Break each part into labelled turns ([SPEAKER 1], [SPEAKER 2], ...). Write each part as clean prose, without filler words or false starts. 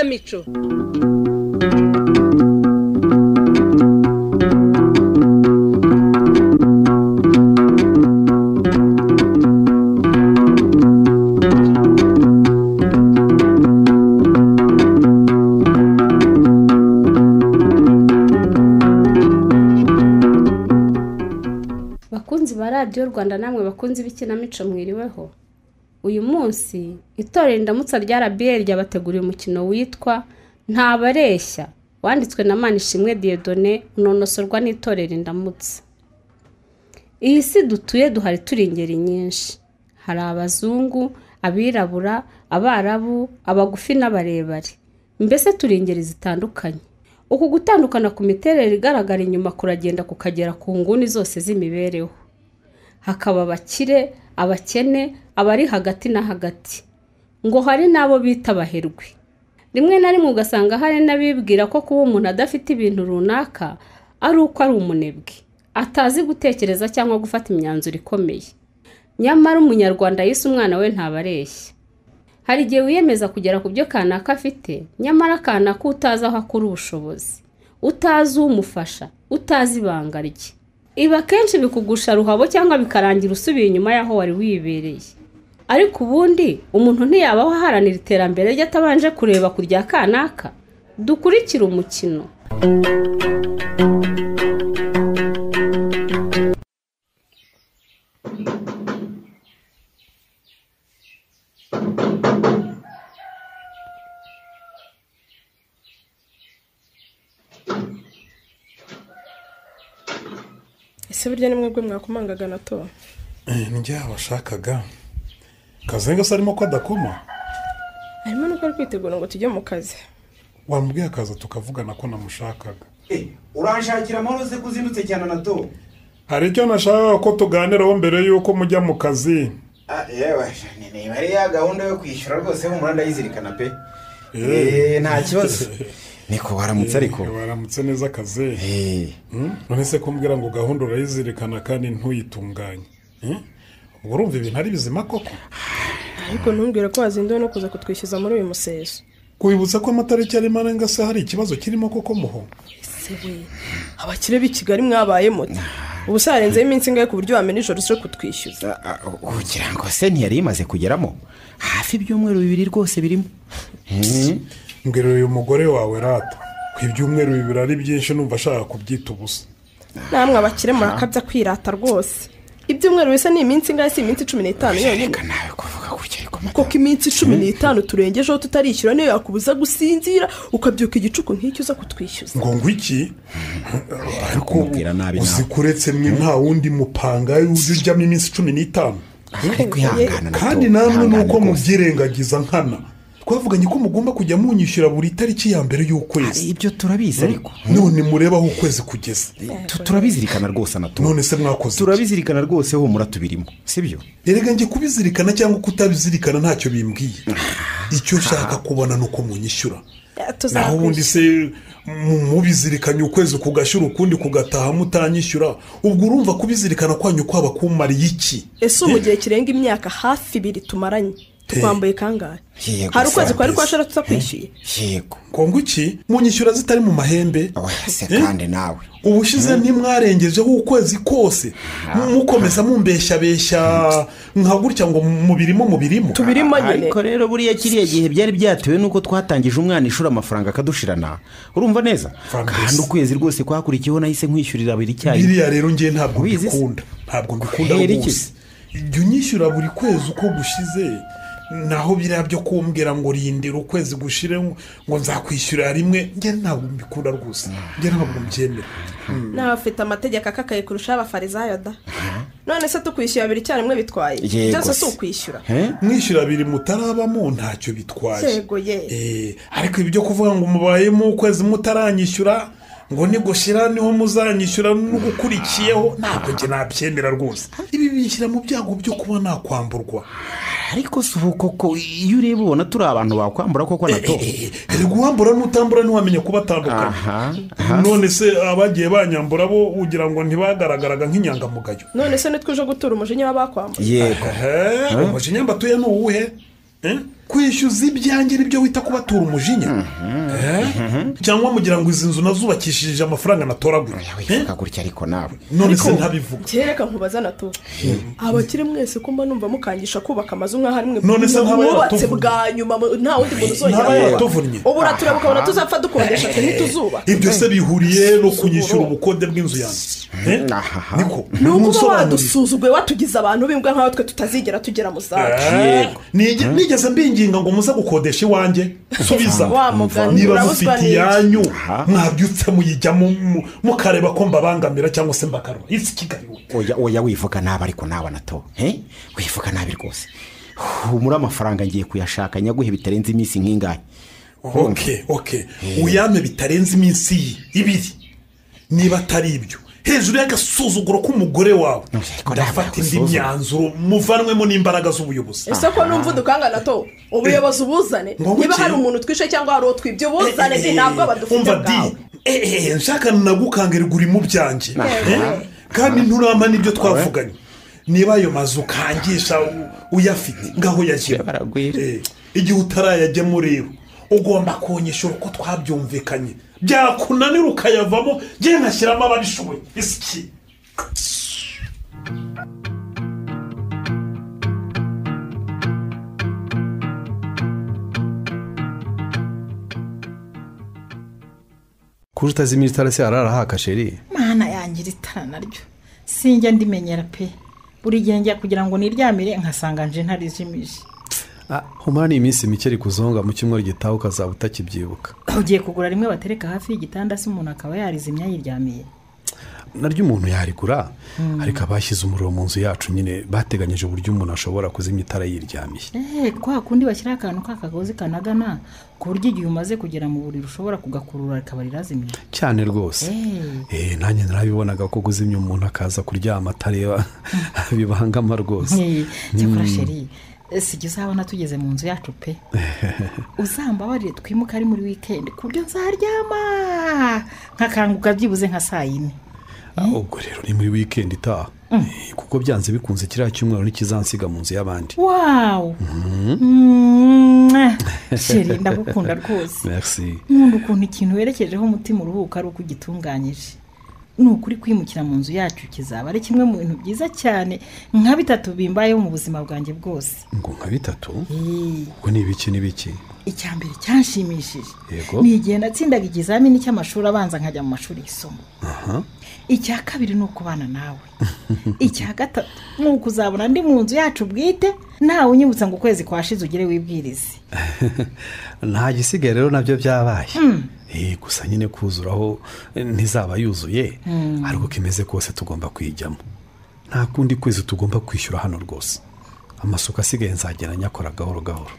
[SPEAKER 1] ikinamico.
[SPEAKER 2] Bakunzi ba Radio Rwanda namwe bakunzi b'ikinamico mwiriweho. Uyu munsi itorero Indamutsa rya RBL ryabateguriye umukino witwa Ntabareshya wanditswe na Manishimwe Dieudonné unonosorwa n'itorero Indamutsa. Iyi si dutuye duhari turi ingeri nyinshi. Hari abazungu, abirabura, abarabu, abagufi n'abarebare. Mbese turi ingeri zitandukanye. Uku gutandukana ku miterere igaragara inyuma kuragenda kukagera ku nguni zose z'imibereho. Hakaba abakire, abakene, abari hagati na hagati. Ngo hari nabo bita abaherwe. Rimwe na rimwe ugasanga hari n'abibwira ko kuba umuntu adafite ibintu runaka ari uko ari umunebwe, atazi gutekereza cyangwa gufata imyanzuro ikomeye. Nyamara umunyarwanda yise umwana we ntabareshya. Hari igihe wiyemeza kugera ku byo kanaka afite, nyamara kanaka utazi aho akura ubushobozi, utazi umufasha, utazi ibanga rye. Iba kenshi bikugusha ruhabo cyangwa bikarangira usubiye inyuma yaho wari wibereye. Ariko ubundi umuntu ntiyabaho aharanira iterambere rye atabanje kureba kurya kanaka. Dukurikira umukino.
[SPEAKER 3] Ese burya ni mwebwe mwakomangaga na to?
[SPEAKER 4] Njye abashakaga Kazenga sarimo ko adakoma.
[SPEAKER 3] Arimo nuko ari kwitegura ngo tujye mu kazi.
[SPEAKER 4] Wambwiye akaza tukavugana ko namushakaga.
[SPEAKER 5] Uranshakira amahoro se kuzindutse cyane na to?
[SPEAKER 4] Hari icyo nashaka ko tuganiraho mbere yuko mujya mu kazi.
[SPEAKER 5] Yewe ni bari ya gahunda yo kwishyura rwose mu Rwanda yizirikana pe. Nta kibazo. Niko waramutse ariko.
[SPEAKER 4] Waramutse neza kaze. None se kumbwira ngo gahunda urayizirikana kandi ntuyitunganye. Urumva ibintu ari bizima koko?
[SPEAKER 3] Ariko ntumbwire ko wazinduwe no kuza kutwishyuza muri uyu museso.
[SPEAKER 4] Kwibutsa ko amatariki ari marenga se hari ikibazo kirimo koko muho.
[SPEAKER 3] Sewe abakire b'i Kigali mwabaye muti. Ubu sarenze iminsi ngaye ku buryo wamena ijoro cyo kutwishyuza.
[SPEAKER 5] Ugira ngo se ntiyari imaze kugeramo hafi ibyumweru bibiri rwose birimo.
[SPEAKER 4] Mbwira uyu mugore wawe rata ku ibyumweru bibiri ari byinshi numva ashaka kubyita ubusa.
[SPEAKER 3] Namwe abakire murakabya kwirata rwose. Ibyumweru bisa ni iminsi ngaye si iminsi 15 yonyine.
[SPEAKER 5] Nawe kuvuga gutya ariko
[SPEAKER 3] koko iminsi 15 turengejeho tutarishyura niyo yakubuza gusinzira ukabyuka igicuku nk'icyo uza kutwishyuza.
[SPEAKER 4] Ngo ngwiki ariko uzikuretse mwe nta wundi mupanga ujyamo iminsi 15. Kandi namwe nuko mubyirengagiza nkana. Twavuganye ko mugomba kujya munyishyura buri tariki ya mbere y'ukwezi.
[SPEAKER 5] Ibyo turabizi ariko.
[SPEAKER 4] None mureba aho ukwezi kugeze.
[SPEAKER 5] Turabizirikana rwose nato.
[SPEAKER 4] None se mwakoze.
[SPEAKER 5] Turabizirikana rwose ho muratubirimo. Sibyo?
[SPEAKER 4] Erega nje kubizirikana cyangwa kutabizirikana ntacyo bimbwiye. Icyo nshaka kubona nuko munyishyura. Naho ubundi se mubizirikanye ukwezi kugashyura ukundi kugataha mutanyishyura. Ubwo urumva kubizirikana kwanyu kwaba kumariye iki?
[SPEAKER 3] Ese mu gihe kirenga imyaka hafi 2 tumaranye. Twambaye kangahe? Hari ukwezi kwari kwashara tutakwishyuye.
[SPEAKER 5] Yego.
[SPEAKER 4] Kongo iki munyishyura zitari mu mahembe.
[SPEAKER 5] Se kandi nawe.
[SPEAKER 4] Ubushize ntimwarengejeho ukwezi kose. Mukomeza mumbeshya nka gutya ngo mubirimo.
[SPEAKER 3] Tubirimo nyine.
[SPEAKER 5] Ariko rero buriya kiriya gihe byari byatewe nuko twatangije umwana ishura amafaranga akadushirana. Urumva neza? Kandi ukwezi rwose kwakurikiyeho nahise nkwishyurira buri cyayi.
[SPEAKER 4] Biriya rero ngiye ntabwo mbikunda. Ntabwo mbikunda rwose. Jya unyishyura buri kwezi uko gushize. Naho biriya byo kumbwira ngo rindira ukwezi gushire ngo nzakwishyura rimwe nge ntabwo mbikunda rwose. Nge ntabwo mbyemera.
[SPEAKER 3] Naho afite amategeko akakaye kurusha abafarizayo da. None se tukwishyura biri cyane bitwaye. Byose si ukwishyura.
[SPEAKER 4] Mwishyura biri mutarabamo ntacyo bitwaye.
[SPEAKER 3] Yego ye.
[SPEAKER 4] Ariko ibyo kuvuga ngo mubayemo ukwezi mutaranyishyura ngo nigushira niho muzanyishyura n'ugukurikiyeho ntabwo nge nabyemera rwose. Ibi bishyira mu byago byo kuba nakwamburwa.
[SPEAKER 5] Ariko suho koko iyo ureba ubona turi abantu bakwambura koko nato.
[SPEAKER 4] Guhambura n'utambura ntiwamenye kubatandukana. None se abagiye banyambura bo ugira ngo ntibagaragaraga nk'inyangamugayo.
[SPEAKER 3] None se nitwuje gutura umujinya w'abakwambura.
[SPEAKER 5] Yego.
[SPEAKER 4] Umujinya mbatuye n'uwuhe? kwishyuza ibyanjye nibyo wita kubatura umujinya cyangwa mugira ngo izi nzu nazubakishije amafaranga natoraguye
[SPEAKER 5] wifuka gutya ariko nawe
[SPEAKER 4] none se ntabivuga
[SPEAKER 3] kereka nkubaza nato abakiri mwese ko mba numva mukangisha kubaka amazu nk'aho ari mwe
[SPEAKER 4] none se
[SPEAKER 3] mwubatse bwa nyuma nta wundi muntu uzongera ubu uratureba ukabona tuzapfa dukodesha twe ntituzuba
[SPEAKER 4] ibyo se bihuriye no kunyishyura ubukode bw'inzu yanjye niko
[SPEAKER 3] ni ukuba wadusuzuguye watugize abantu b'imbwa nk'aho twe tutazigera tugera mu zacu
[SPEAKER 4] nigeze mbinginga ngo muze gukodesha iwanjye subiza niba mufite iyanyu mwabyutse muyijyamo mukareba ko mbabangamira cyangwa se mbakarura isi kigali
[SPEAKER 5] oya wivuga nabi ariko nawe nato wivuga nabi rwose muri amafaranga ngiye kuyashaka nyaguhe bitarenze iminsi nk'ingahe
[SPEAKER 4] okay uyame bitarenze iminsi 2 niba atari ibyo hejuru y'agasuzuguro k'umugore wawe ndafata indi myanzuro muvanwemo n'imbaraga z'ubuyobozi
[SPEAKER 3] ese ko numva udukanga nato ubuyobozi ubuzane niba hari umuntu twishe cyangwa hari utwibyo buzane ntabwo badufite bwawe
[SPEAKER 4] nshaka nagukangirwa uri mu byanjye kandi nturama n'ibyo twavuganye niba ayo mazu kangisha uyafite ngaho yagira igihe utarayajyamo rero ugomba kunyishyura uko twabyumvikanye byakunanira ukayavamo ngiye nkashyiramo ababishoboye isi
[SPEAKER 1] kuri utazimira itara se ararahaka sheri
[SPEAKER 6] mana yangira itara naryo sinjya ndimenyera pe buri gihe njya kugira ngo niryamire nkasanga nje ntarijimije
[SPEAKER 1] humura ni iminsi mike ari kuzonga mu cyumweru gitaha ukazaba utakibyibuka
[SPEAKER 6] ugiye kugura rimwe batereka hafi y'igitanda se umuntu akaba yarizimya yiryamiye
[SPEAKER 1] naryo umuntu yarigura ariko abashyize umuriro mu nzu yacu nyine bateganyije uburyo umuntu ashobora kuzimya itara yiryamiye
[SPEAKER 6] kwa kundi bashyiraho akantu k'akagozi kanagana ku buryo igihe umaze kugera mu buriri ushobora kugakurura rikaba rirazimye
[SPEAKER 1] cyane rwose nanjye narabibonaga ko kuzimya umuntu akaza kuryama atareba bibangama rwose
[SPEAKER 6] cyakora sheri sijya uzabona tugeze mu nzu yacu pe uzambabarire twimuka ari muri wikendi ku buryo nzaryama nkakanguka byibuze nka 4:00
[SPEAKER 1] ubwo rero ni muri wikendi itaha kuko byanze bikunze kiriya cyumweru nikizansiga mu nzu y'abandi
[SPEAKER 6] wawu sheri ndagukunda rwose
[SPEAKER 1] merci
[SPEAKER 6] nkunda ukuntu ikintu werekejeho umutima uruhuka ari uko ugitunganyije ni ukuri kwimukira mu nzu yacu kizaba ari kimwe mu bintu byiza cyane nka 3 bimbayeho mu buzima bwanjye bwose
[SPEAKER 1] ngo nka 3 ubwo ni ibiki
[SPEAKER 6] icyambere cyanshimishije ni igihe natsindaga ikizamini cy'amashuri abanza nkajya mu mashuri y'isomo icya kabiri ni ukubana nawe icya gatatu ni ukuzabona ndi mu nzu yacu bwite nawe unyibutsa ngo ukwezi kwashize ugire wibwirize
[SPEAKER 1] nta gisigaye rero nabyo byabaye gusa nyine kuzuraho ntizaba yuzuye ariko kimeze kose tugomba kwijyamo nta kundi kwezi tugomba kwishyura hano rwose amasuka asigaye nzagenda nyakora gahoro gahoro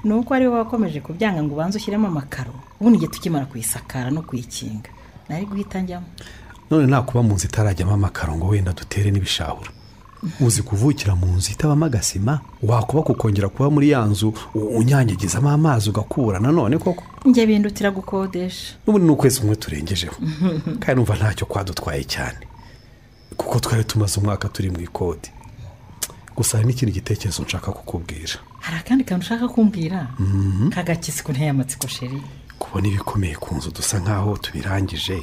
[SPEAKER 6] nuko ari wowe wakomeje kubyanga ngo ubanze ushyiremo amakaro ubundi igihe tukimara kuyisakara no kuyikinga nari guhita njyamo
[SPEAKER 1] none nakuba mu nzu itarajyamo amakaro ngo wenda dutere n'ibishahura uzi kuvukira mu nzu itabamo agasima wakuba kukongera kuba muri ya nzu unyanyagizamo amazi ugakura nanone koko
[SPEAKER 6] njye bindutira gukodesha
[SPEAKER 1] n'ubundi ni ukwezi kumwe turengejeho kandi numva ntacyo kwadutwaye cyane kuko twari tumaze umwaka turi mu ikode gusa hari n'ikindi gitekerezo nshaka kukubwira
[SPEAKER 6] hari akandi kantu ushaka kumbwira kagakisi ku nteye amatsiko sheri
[SPEAKER 1] kubona ibikomeye ku nzu dusa nkaho tubirangije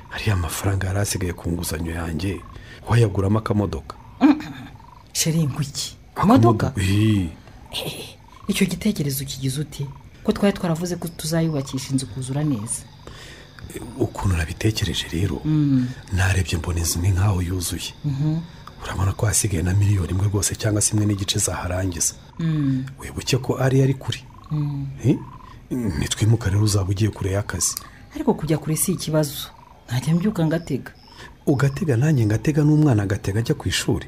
[SPEAKER 1] hariya amafaranga yari asigaye ku nguzanyo yanjye wayaguramo akamodoka
[SPEAKER 6] sheri nkuki imodoka icyo gitekerezo kigize uti ko twari twaravuze ko tuzayubakisha inzu kuzura neza
[SPEAKER 1] ukuntu nabitekereje rero narebye mbona inzu ni nkaho yuzuye urabona ko hasigaye na 1 miliyoni rwose cyangwa se 1.5 zaharangiza wibuke ko ari kuri nitwimuka rero uzaba ugiye kure y'akazi
[SPEAKER 6] ariko kujya kure si ikibazo ntajya mbyuka ngatega
[SPEAKER 1] ugatega nanjye ngatega n'umwana agatega ajya ku ishuri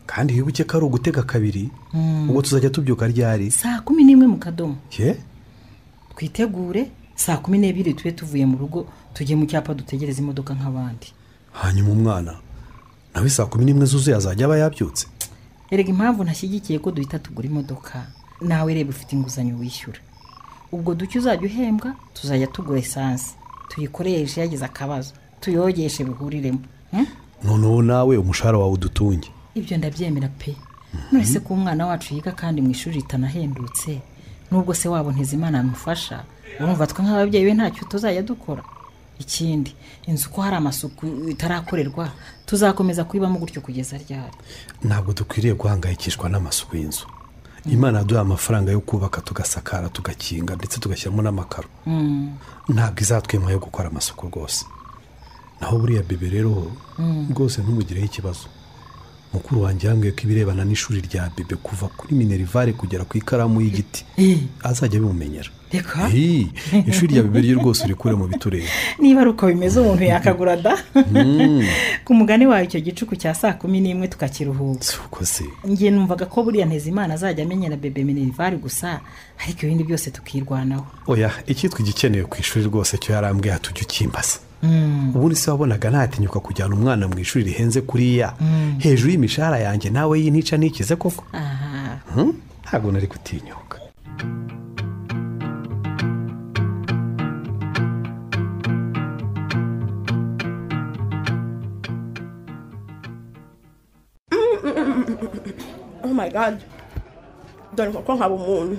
[SPEAKER 1] kandi wibuke ko ari ugutega 2 ubwo tuzajya tubyuka ryari
[SPEAKER 6] 11:00 mu kadomo twitegure 12:00 tube tuvuye mu rugo tujye mu cyapa dutegereza imodoka nk'abandi
[SPEAKER 1] hanyuma umwana nawe 11:00 zuzuye azajya aba yabyutse
[SPEAKER 6] erega impamvu ntashyigikiye ko duhita tugura imodoka nawe reba ufite inguzanyo wishyura ubwo duke uzajya uhembwa tuzajya tugura esanse tuyikoreshe yagize akabazo tuyogeshe bihuriremo
[SPEAKER 1] noneho nawe umushahara wawe udutunge
[SPEAKER 6] ibyo ndabyemera pe none se ko umwana wacu yiga kandi mu ishuri ritanahendutse nubwo se wabo Ntezimana amufasha urumva twe nk'ababyeyi be ntacyo tuzajya dukora. Ikindi inzu ko hari amasuku itarakorerwa tuzakomeza kuyibamo gutyo kugeza ryari?
[SPEAKER 1] Ntabwo dukwiriye guhangayikishwa n'amasuku y'inzu. Imana yaduha amafaranga yo kubaka tugasakara tugakinga ndetse tugashyiramo n'amakaro. Ntabwo izatwema yo gukora amasuku rwose. Naho buriya bebe rero rwose ntumugireho ikibazo. Mukuru wanjye yambwiye ko ibirebana n'ishuri rya bebe kuva kuri minerivare kugera ku ikaramu y'igiti azajya bimumenyera.
[SPEAKER 6] Reka
[SPEAKER 1] ishuri rya bebe ryo rwose urikure mu biturere.
[SPEAKER 6] Niba ari uko bimeze umuntu yakagura da. Ku mugani wawe icyo gicuku cya 11 tukakiruhuka.
[SPEAKER 1] Uko se
[SPEAKER 6] ngiye numvaga ko buriya Ntezimana azajya amenyera bebe minerivare gusa ariko ibindi byose tukirwanaho.
[SPEAKER 1] Oya icyitwa igikenewe ku ishuri rwose cyo yarambwiye atujye ukimbasa. Ubundi se wabonaga ntatinyuka kujyana umwana mu ishuri rihenze kuriya hejuru y'imishahara yanjye nawe yintica nikize koko. Ntabwo nari gutinyuka.
[SPEAKER 3] Oh my god, dore ko nkaba umuntu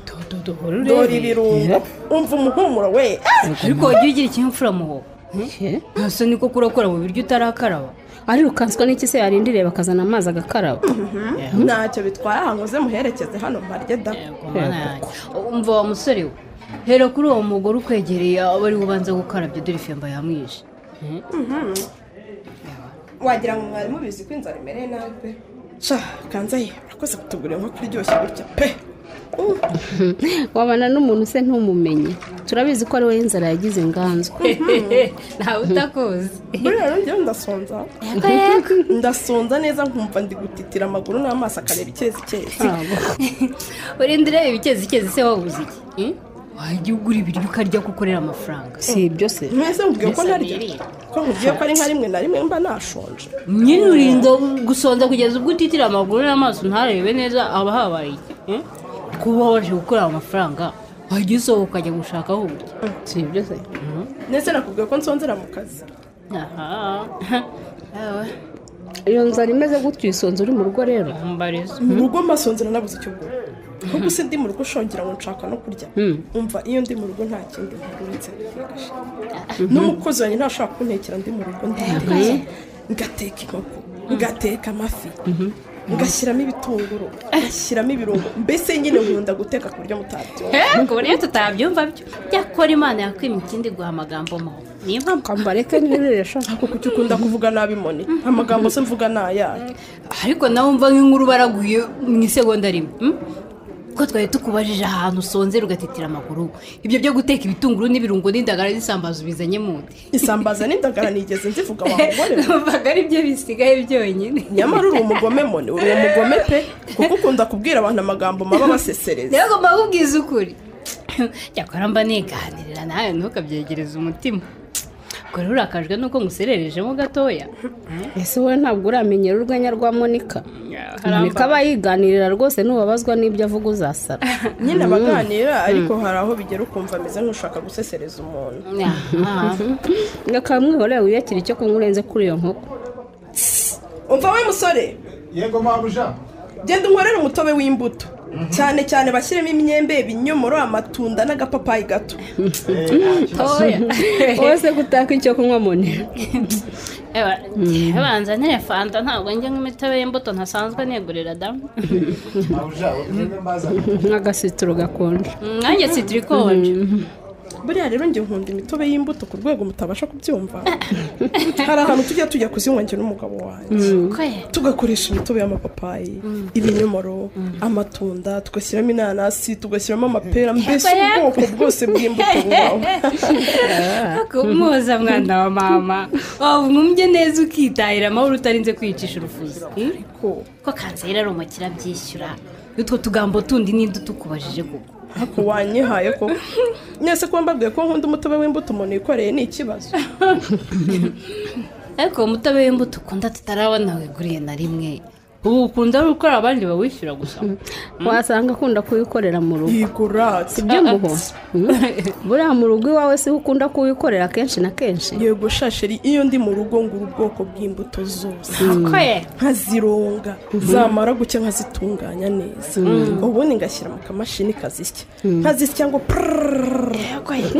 [SPEAKER 3] dore ibirungo umva umuhumuro we.
[SPEAKER 7] Ariko wajya ugira ikinyabupfura muho ntase niko kurakora mu biryo utarakaraba.
[SPEAKER 2] Ari rukanswa n'iki se yarindiriye bakazana amazi agakaraba?
[SPEAKER 3] Ntacyo bitwara hangoze muherekeze hano mparye da.
[SPEAKER 7] Umva wa musore we hera kuri uwo mugore ukwegereye aba ari ubanza gukarabya dore ifemba yamwishe.
[SPEAKER 3] Wagira ngo mwari mubizi ko inzara imereye nabi. Kanzaye urakoze kutugurira nko kuryoshya gutya pe.
[SPEAKER 2] Wabana n'umuntu se ntumumenye. Turabizi ko ari we inzara yagize inganzo.
[SPEAKER 7] Ntawe utakoze.
[SPEAKER 3] Buriya njye ndasonza. Ndasonza neza nkumva ndi gutitira amaguru n'amaso akareba ikezi.
[SPEAKER 7] Urindire ibikezi se wabuze iki? Wajya ugura ibiryo ukarya gukorera amafaranga.
[SPEAKER 2] Si ibyo se.
[SPEAKER 3] Mwese mubwiye ko ntarya. Ko mubwiye ko ari nka rimwe na rimwe mba nashonje.
[SPEAKER 7] Nyine urinda gusonza kugeza ubwo utitira amaguru n'amaso ntarebe neza aba habaye iki? Kuba waje gukora amafaranga wajya usohoka ukajya gushaka aho urya.
[SPEAKER 2] Si ibyo se.
[SPEAKER 3] Nese nakubwiye ko nsonzera mu kazi.
[SPEAKER 2] Iyo nzara imeze gutyo isonza uri mu rugo rero.
[SPEAKER 7] Mbarizo.
[SPEAKER 3] Mu rugo mbasonzera nabuze icyo gukora. Kuko se ndi mu rugo shongera ngo nshaka no kurya. Umva iyo ndi mu rugo nta kindi nkurutse. N'umukozi wanjye ntashaka kuntekera ndi mu rugo ndetse ngateka inkoko, ngateka amafi. Ngashyiramo ibitunguru, ngashyiramo ibirungo. Mbese nyine nkunda guteka ku buryo mutabyumva.
[SPEAKER 7] Ku buryo tutabyumva byo. Yakora Imana yakwima ikindi guha amagambo maho. Niyo mpamvu
[SPEAKER 2] kambareke n'ibiresha.
[SPEAKER 3] Kuko ukunda kuvuga nabi moni. Amagambo se mvuga nayaye.
[SPEAKER 7] Ariko nawe umva nk'inkuru baraguye mu isegonda rimwe. Ko twari tukubajije ahantu usonzera ugatitira amaguru. Ibyo byo guteka ibitunguru n'ibirungo n'indagara zisambaza ubizanye mundi.
[SPEAKER 3] Isambaza n'indagara nigeze nzivuga wamugore.
[SPEAKER 7] Numvaga ari byo bisigaye byonyine.
[SPEAKER 3] Nyamara uri umugome moni, uri umugome pe. Kuko ukunda kubwira abantu amagambo maba basesereza.
[SPEAKER 7] Rero mbabwiza ukuri. Yakora mba niganirira nawe ntukabyegereza umutima. Ko rero urakajwe nuko ngusererejemo gatoya.
[SPEAKER 2] Ese wowe ntabwo uramenyera urwenya rwa Monica. Monica aba yiganirira rwose n'ubabazwa n'ibyo avuga uzasara.
[SPEAKER 3] Nyine abaganira ariko hari aho bigera ukumva ameze nk'ushaka gusesereza umuntu.
[SPEAKER 2] Ngakamwihoreye wiyakira icyo kunyurenze kuri iyo nkoko.
[SPEAKER 3] Umva we musore.
[SPEAKER 8] Yego mabuja.
[SPEAKER 3] Genda unkorere umutobe w'imbuto. Cyane cyane bashyiremo imyembe, ibinyomoro, amatunda n'agapapayi gato.
[SPEAKER 2] Toya. Wose gutaka icyo kunywa moni.
[SPEAKER 7] Abanza nefanta ntabwo njye nk'imitobe y'imbuto ntasanzwe negurira da.
[SPEAKER 8] Mabuja urumwe mbaza.
[SPEAKER 2] Nk'agasitiro gakonje.
[SPEAKER 7] Nanjye sitiri konje.
[SPEAKER 3] Buriya rero njye nkunda imitobe y'imbuto ku rwego mutabasha kubyumva. Hari ahantu tujya kuzinywa njye n'umugabo wanjye. Tugakoresha imitobe y'amapapayi, ibinyomoro, amatunda, tugashyiramo inanasi, tugashyiramo amapera, mbese ubwoko bwose bw'imbuto bubaho.
[SPEAKER 7] Akumuza mwana wa mama. Wumvye neza ukitahira amahoro utarinze kwicisha urufuzi. Ko kansera ari umukira byishyura. Utwo tugambo tundi n'indu tukubajije kuko.
[SPEAKER 3] Hako wanyihaye ko nyese ko mbabwiye ko nkunda umutobe w'imbuto umuntu yikoreye ni ikibazo.
[SPEAKER 7] Ariko umutobe w'imbuto ukunda tutarabona wiguriye na rimwe ubu ukunda gukora abandi bawishyura gusa
[SPEAKER 2] wasanga akunda kuwikorera mu rugo
[SPEAKER 3] yigura
[SPEAKER 2] si byo muho buriya mu rugo iwawe si ukunda kuwikorera kenshi na kenshi
[SPEAKER 3] yego shasheri iyo ndi mu rugo ngura ubwoko bw'imbuto zose nkazironga zamara gucya nkazitunganya neza ubundi ngashyira mu kamashini nkazisya ngo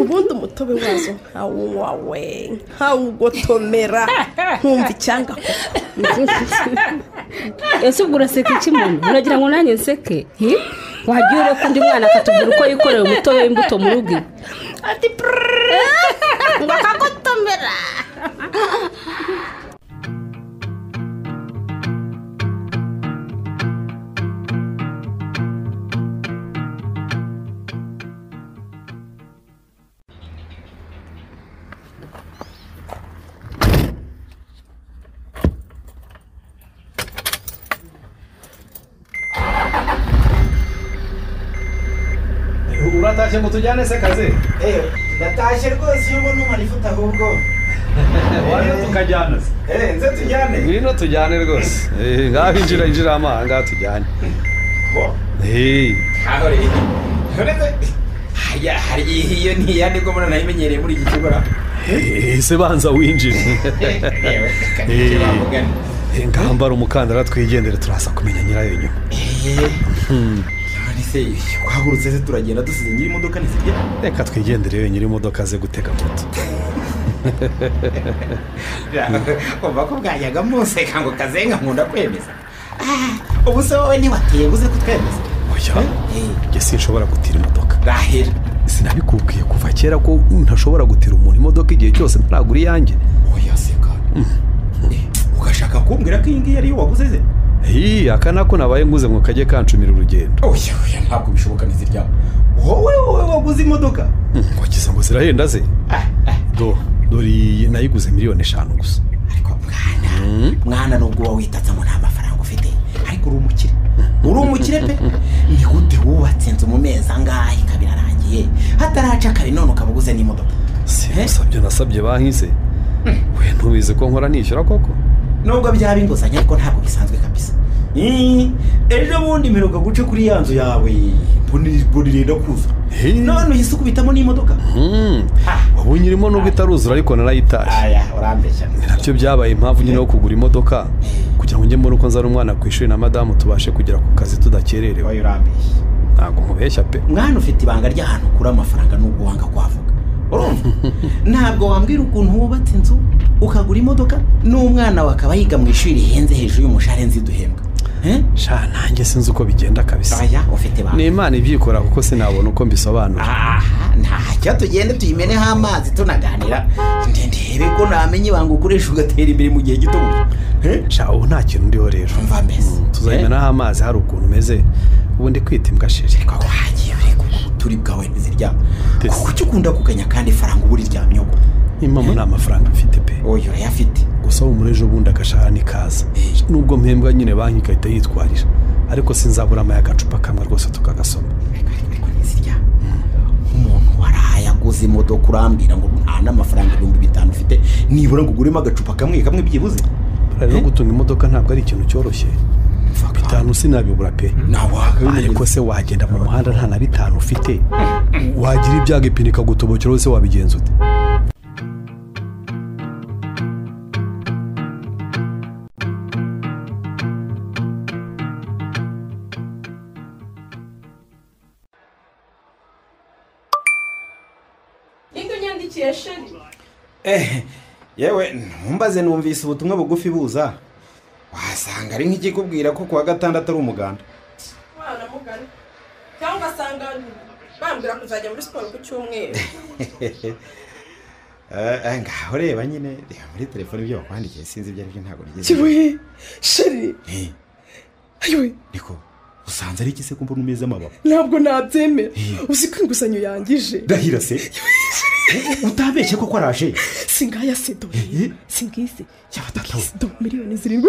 [SPEAKER 3] ubundi umutobe wazo nkawunywawe nkawugotomera nkumva icyanga
[SPEAKER 2] ese ubwo uraseka iki muntu uragira ngo nanjye nseke wagiye ureka undi mwana akatubwira uko yikorera umutobe w'imbuto mu rugo ati ngo akagotomera
[SPEAKER 1] uratashye ngo tujyane se kaze
[SPEAKER 5] ndatashye rwose iyo ubona umwana ifuta ahubwo
[SPEAKER 1] wari tukajyana se
[SPEAKER 5] nze tujyane
[SPEAKER 1] ngwino tujyane rwose ngaho injira amahanga ngaho tujyane
[SPEAKER 5] aho rero hari iyo ntiyandi ko mbona nayimenyereye muri iki kigo
[SPEAKER 1] ese banza winjire ngambara umukandara twigendere turasa kumenya nyirayo nyuma
[SPEAKER 5] se twahagurutse se turagenda dusize nyiri imodoka ntizirye
[SPEAKER 1] reka twigendere nyiri imodoka ze gutega moto
[SPEAKER 5] umva ko bwajyaga museka ngo kazenga nkunda kwemeza ubu se wowe ntiwateye buze kutwemeza
[SPEAKER 1] oya njye sinshobora gutira imodoka
[SPEAKER 5] rahera
[SPEAKER 1] sinabikubwiye kuva kera ko ntashobora gutira umuntu imodoka igihe cyose ntaragura iyanjye
[SPEAKER 5] oya seka ugashaka kumbwira ko iyi ngiyi ariyo waguze ze
[SPEAKER 1] aka nako nabaye nguze ngo kajye kancumira urugendo
[SPEAKER 5] oya ntabwo bishoboka ntiziryamo wowe waguze imodoka
[SPEAKER 1] wagize ngo zirahenda ze dore nayiguze $5,000,000 gusa
[SPEAKER 5] ariko mwana nubwo wowe witatsemo nta mafaranga ufite ariko uri umukire pe ni gute wubatse inzu mu mezi angahe ikabirarangiye hataraca kabiri none ukaba uguze n'imodoka
[SPEAKER 1] sinasabye nasabye bahise we ntubizi ko nkora nishyura koko
[SPEAKER 5] nubwo byaba inguzanyo ariko ntabwo bisanzwe kabisa ejo bundi mperuka guca kuri ya nzu yawe buririnda kuza none uhise ukubitamo n'imodoka
[SPEAKER 1] ubu nyirimo nubwo itaruzura ariko narayitashye
[SPEAKER 5] urambeshya
[SPEAKER 1] nabyo byabaye impamvu nyine yo kugura imodoka kugira ngo njye mbone uko nzana umwana ku ishuri na madamu tubashe kugera ku kazi tudakererewe
[SPEAKER 5] urambeshya
[SPEAKER 1] ntabwo nkubeshya pe
[SPEAKER 5] mwana ufite ibanga ry'ahantu ukura amafaranga n'ubwo wanga kwavuga urumva ntabwo wambwira ukuntu wubatse inzu ukagura imodoka n'umwana we akaba yiga mu ishuri rihenze hejuru y'umushahara nzi duhembwa
[SPEAKER 1] sha nanjye sinzi uko bigenda kabisa
[SPEAKER 5] ufite ibanga
[SPEAKER 1] ni imana ibyikora kuko sinabona uko mbisobanura
[SPEAKER 5] ntacyo tugende tuyimeneho amazi tunaganira ndebe ko namenye ibanga ukoresha ugatera imbere mu gihe gito
[SPEAKER 1] sha ubu nta kintu ndiho rero
[SPEAKER 5] mva mbese
[SPEAKER 1] tuzayimenaho amazi hari ukuntu umeze ubundi kwita imbwa shiri
[SPEAKER 5] wagiye ureka ubuturi bwawe ntiziryama kuki ukunda kuganya kandi ifaranga uba uriryamyeho
[SPEAKER 1] impamvu nta mafaranga mfite pe
[SPEAKER 5] oya urayafite
[SPEAKER 1] gusa ubu ejo bundi agashahara nikaza nubwo mpembwa nyine banki igahita yitwarira ariko sinzabura agacupa kamwe rwose tukagasoma
[SPEAKER 5] ariko ntiziryama umuntu waraye aguze imodoka urambwira ngo nta n'amafaranga 5,000 ufite nibura ngo uguremo agacupa kamwe byibuze
[SPEAKER 1] rero gutunga imodoka ntabwo ari ikintu cyoroshye 5 sinabibura pe ariko se wagenda mu muhanda nta na 5 ufite wagira ibyago ipine ikagutobokera wese wabigenza ute
[SPEAKER 5] yewe ntumbaze numvise ubutumwa bugufi buza wasanga ari nk'ikikubwira ko kuwa gatandatu ari umuganda
[SPEAKER 3] mwana mugari cyangwa ugasanga bambwira kuzajya muri siporo ku cyumweru
[SPEAKER 5] ngaho reba nyine reba muri telefone ibyo wakwandikiye sinzi ibyo aribyo ntabwo nigeze
[SPEAKER 3] kibuye sheri ayiwe
[SPEAKER 5] niko usanze ari iki se kumbona umeze amababa
[SPEAKER 3] ntabwo nabyemera uzi ko inguzanyo yangije
[SPEAKER 5] ndahira se utabeshye koko araje
[SPEAKER 3] singaya se do singize
[SPEAKER 5] yabatatawe
[SPEAKER 3] do $7,000,000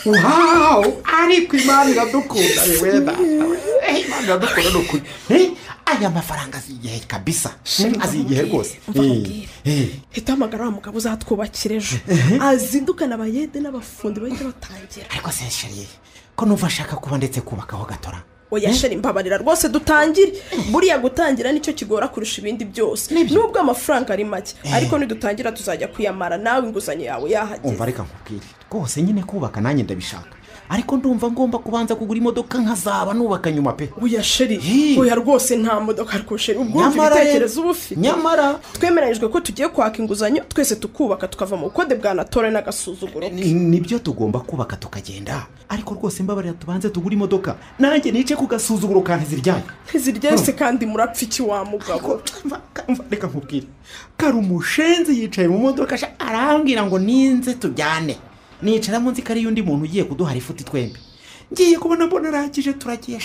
[SPEAKER 5] wow ariko imana iradukunda weda imana iradukunda n'ukuri aya mafaranga azigihe kabisa azigihe rwose
[SPEAKER 3] hita hamagara wa mugabo uzatwubakira ejo azindukana abayede n'abafundi bahita batangira.
[SPEAKER 5] ariko se sheri ko numva ashaka kuba ndetse kubakaho gatora.
[SPEAKER 3] oya sheri mbabarira rwose dutangire, buriya gutangira nicyo kigora kurusha ibindi byose nubwo amafaranga ari make ariko nidutangira tuzajya kuyamara nawe inguzanyo yawe yahageze.
[SPEAKER 5] umva reka nkubwire rwose nyine kubaka nanjye ndabishaka ariko ndumva ngomba kubanza kugura imodoka nkazaba nubaka nyuma pe.
[SPEAKER 3] oya sheri oya rwose nta modoka ariko sheri ubwumva ibitekerezo uba ufite.
[SPEAKER 5] nyamara
[SPEAKER 3] twemeranyijwe ko tugiye kwaka inguzanyo twese tukubaka tukava mu bukode bwa natore n'agasuzuguro.
[SPEAKER 5] nibyo tugomba kubaka tukagenda ariko rwose mbabarira tubanze tugura imodoka nanjye nice ku gasuzuguro kandi ziryaye.
[SPEAKER 3] ntiziryaye se kandi murapfa iki wa mugabo.
[SPEAKER 5] reka nkubwire kari umushenzi yicaye mu modoka arambwira ngo ninze tujyane nicara munsi kari yundi muntu ugiye kuduhara ifuti twembi ngiye kubona mbona arangije turagiye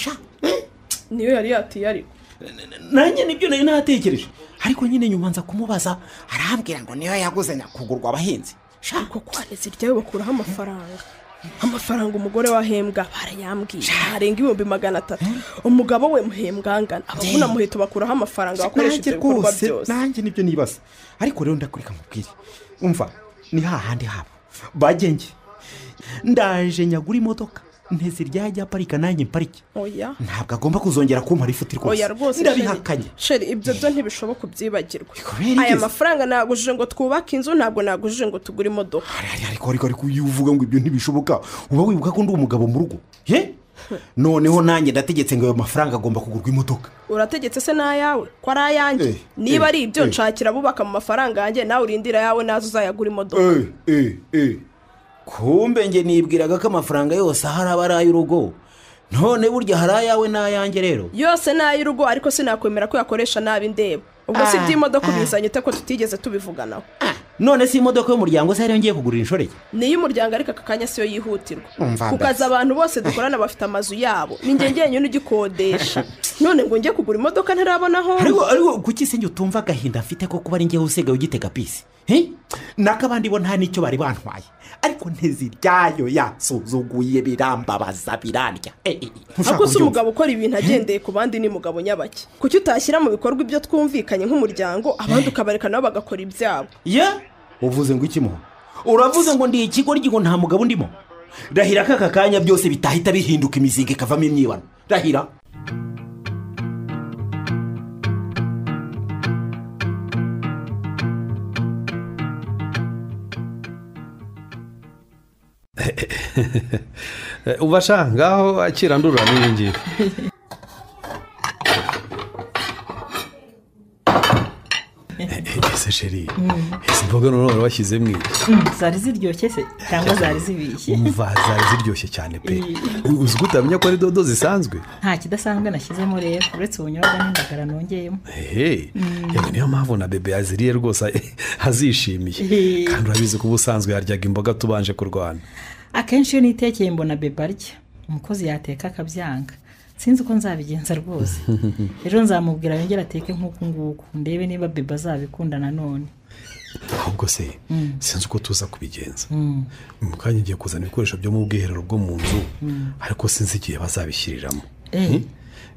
[SPEAKER 3] niyo yari yatiye ariko
[SPEAKER 5] nanjye nibyo nari natekereje ariko nyine nyuma nza kumubaza arambwira ngo niyo yaguze nyakugurwa abahinzi
[SPEAKER 3] ariko kwaneze iryayo bakuraho amafaranga umugore wahembwa barayambwiye arenga 300,000 umugabo we muhembwa angana abavuna muheto bakuraho amafaranga bakoresheje ibikorwa byose.
[SPEAKER 5] nanjye nibyo nibaza ariko rero ndakurika nkubwire umva ni hahandi habo bagenge ndaje nyagura imodoka ntiziryaje aparika nanjye mparike.
[SPEAKER 3] oya
[SPEAKER 5] ntabwo agomba kuzongera kumpara ifuti rwose.
[SPEAKER 3] oya rwose
[SPEAKER 5] ndabihakanye
[SPEAKER 3] sheri ibyo byo ntibishoboka kubyibagirwa. aya mafaranga nagujije ngo twubake inzu ntabwo nagujije ngo tugure imodoka.
[SPEAKER 5] ariko uvuga ngo ibyo ntibishoboka uba wibuka ko ndi umugabo mu rugo noneho nanjye ndategetse ngo ayo mafaranga agomba kugurwa imodoka.
[SPEAKER 3] urategetse se n'ayawe ko ari ayanjye niba ari ibyo nshakira bubaka mu mafaranga yanjye nawe urindira yawe nazo uzayagura imodoka.
[SPEAKER 5] kumbe nge nibwiraga ko amafaranga yose ahari aba ari ay'urugo none burya hari ayawe n'ayanjye rero.
[SPEAKER 3] yose ni ay'urugo ariko sinakwemera ko yakoresha nabi ndeba ubwo si iby'imodoka ubizanye ute ko tutigeze tubivuganaho.
[SPEAKER 5] none si imodoka y'umuryango se ariyo ngiye kugurira inshoreke.
[SPEAKER 3] n'iy'umuryango ariko aka kanya siyo yihutirwa kukaza abantu bose dukorana bafite amazu yabo ninjye njyenyine ugikodesha none ngo njye kugura imodoka ntarabonaho.
[SPEAKER 5] ariko kuki se njye utumva agahinda mfite ko kuba ari njyewe usigaye ugitega bisi n'akabandi bo nta n'icyo bari bantwaye ariko ntiziryayo yasuzuguye birambabaza birandya.
[SPEAKER 3] ariko si umugabo ukora ibintu agendeye ku bandi ni mugabo nyabaki kuki utashyira mu bikorwa ibyo twumvikanye nk'umuryango abandi ukabareka nabo bagakora ibyabo.
[SPEAKER 5] uvuze ngo iki muho uravuze ngo ndi ikigoryi ngo nta mugabo ndimo. rahira ko aka kanya byose bitahita bihinduka imizinga ikavamo imyibano rahira.
[SPEAKER 1] ubasha ngaho akira ndurura n'iyi ngiyi. ese sheri ese mboga none washyizemo iki?
[SPEAKER 6] zari ziryoshye se cyangwa zari zibishye?
[SPEAKER 1] umva zari ziryoshye cyane pe. uzi ko utamenya ko ari dodo zisanzwe?
[SPEAKER 6] nta kidasanzwe nashyizemo rero uretse ubunyobwa n'indagara nongeyemo.
[SPEAKER 1] yewe niyo mpamvu na bebe yaziriye rwose azishimiye kandi urabizi ko ubusanzwe yaryaga imboga tubanje kurwana.
[SPEAKER 6] akenshi iyo nitekeye mbona bebe arya umukozi yateka akabyanga sinzi uko nzabigenza rwose rero nzamubwira yongera ateke nk'uku nguku ndebe niba bebe azabikunda nanone.
[SPEAKER 1] ahubwo se sinzi uko tuza kubigenza. mu kanya ngiye kuzana ibikoresho byo mu bwiherero bwo mu nzu ariko sinzi igihe bazabishyiriramo.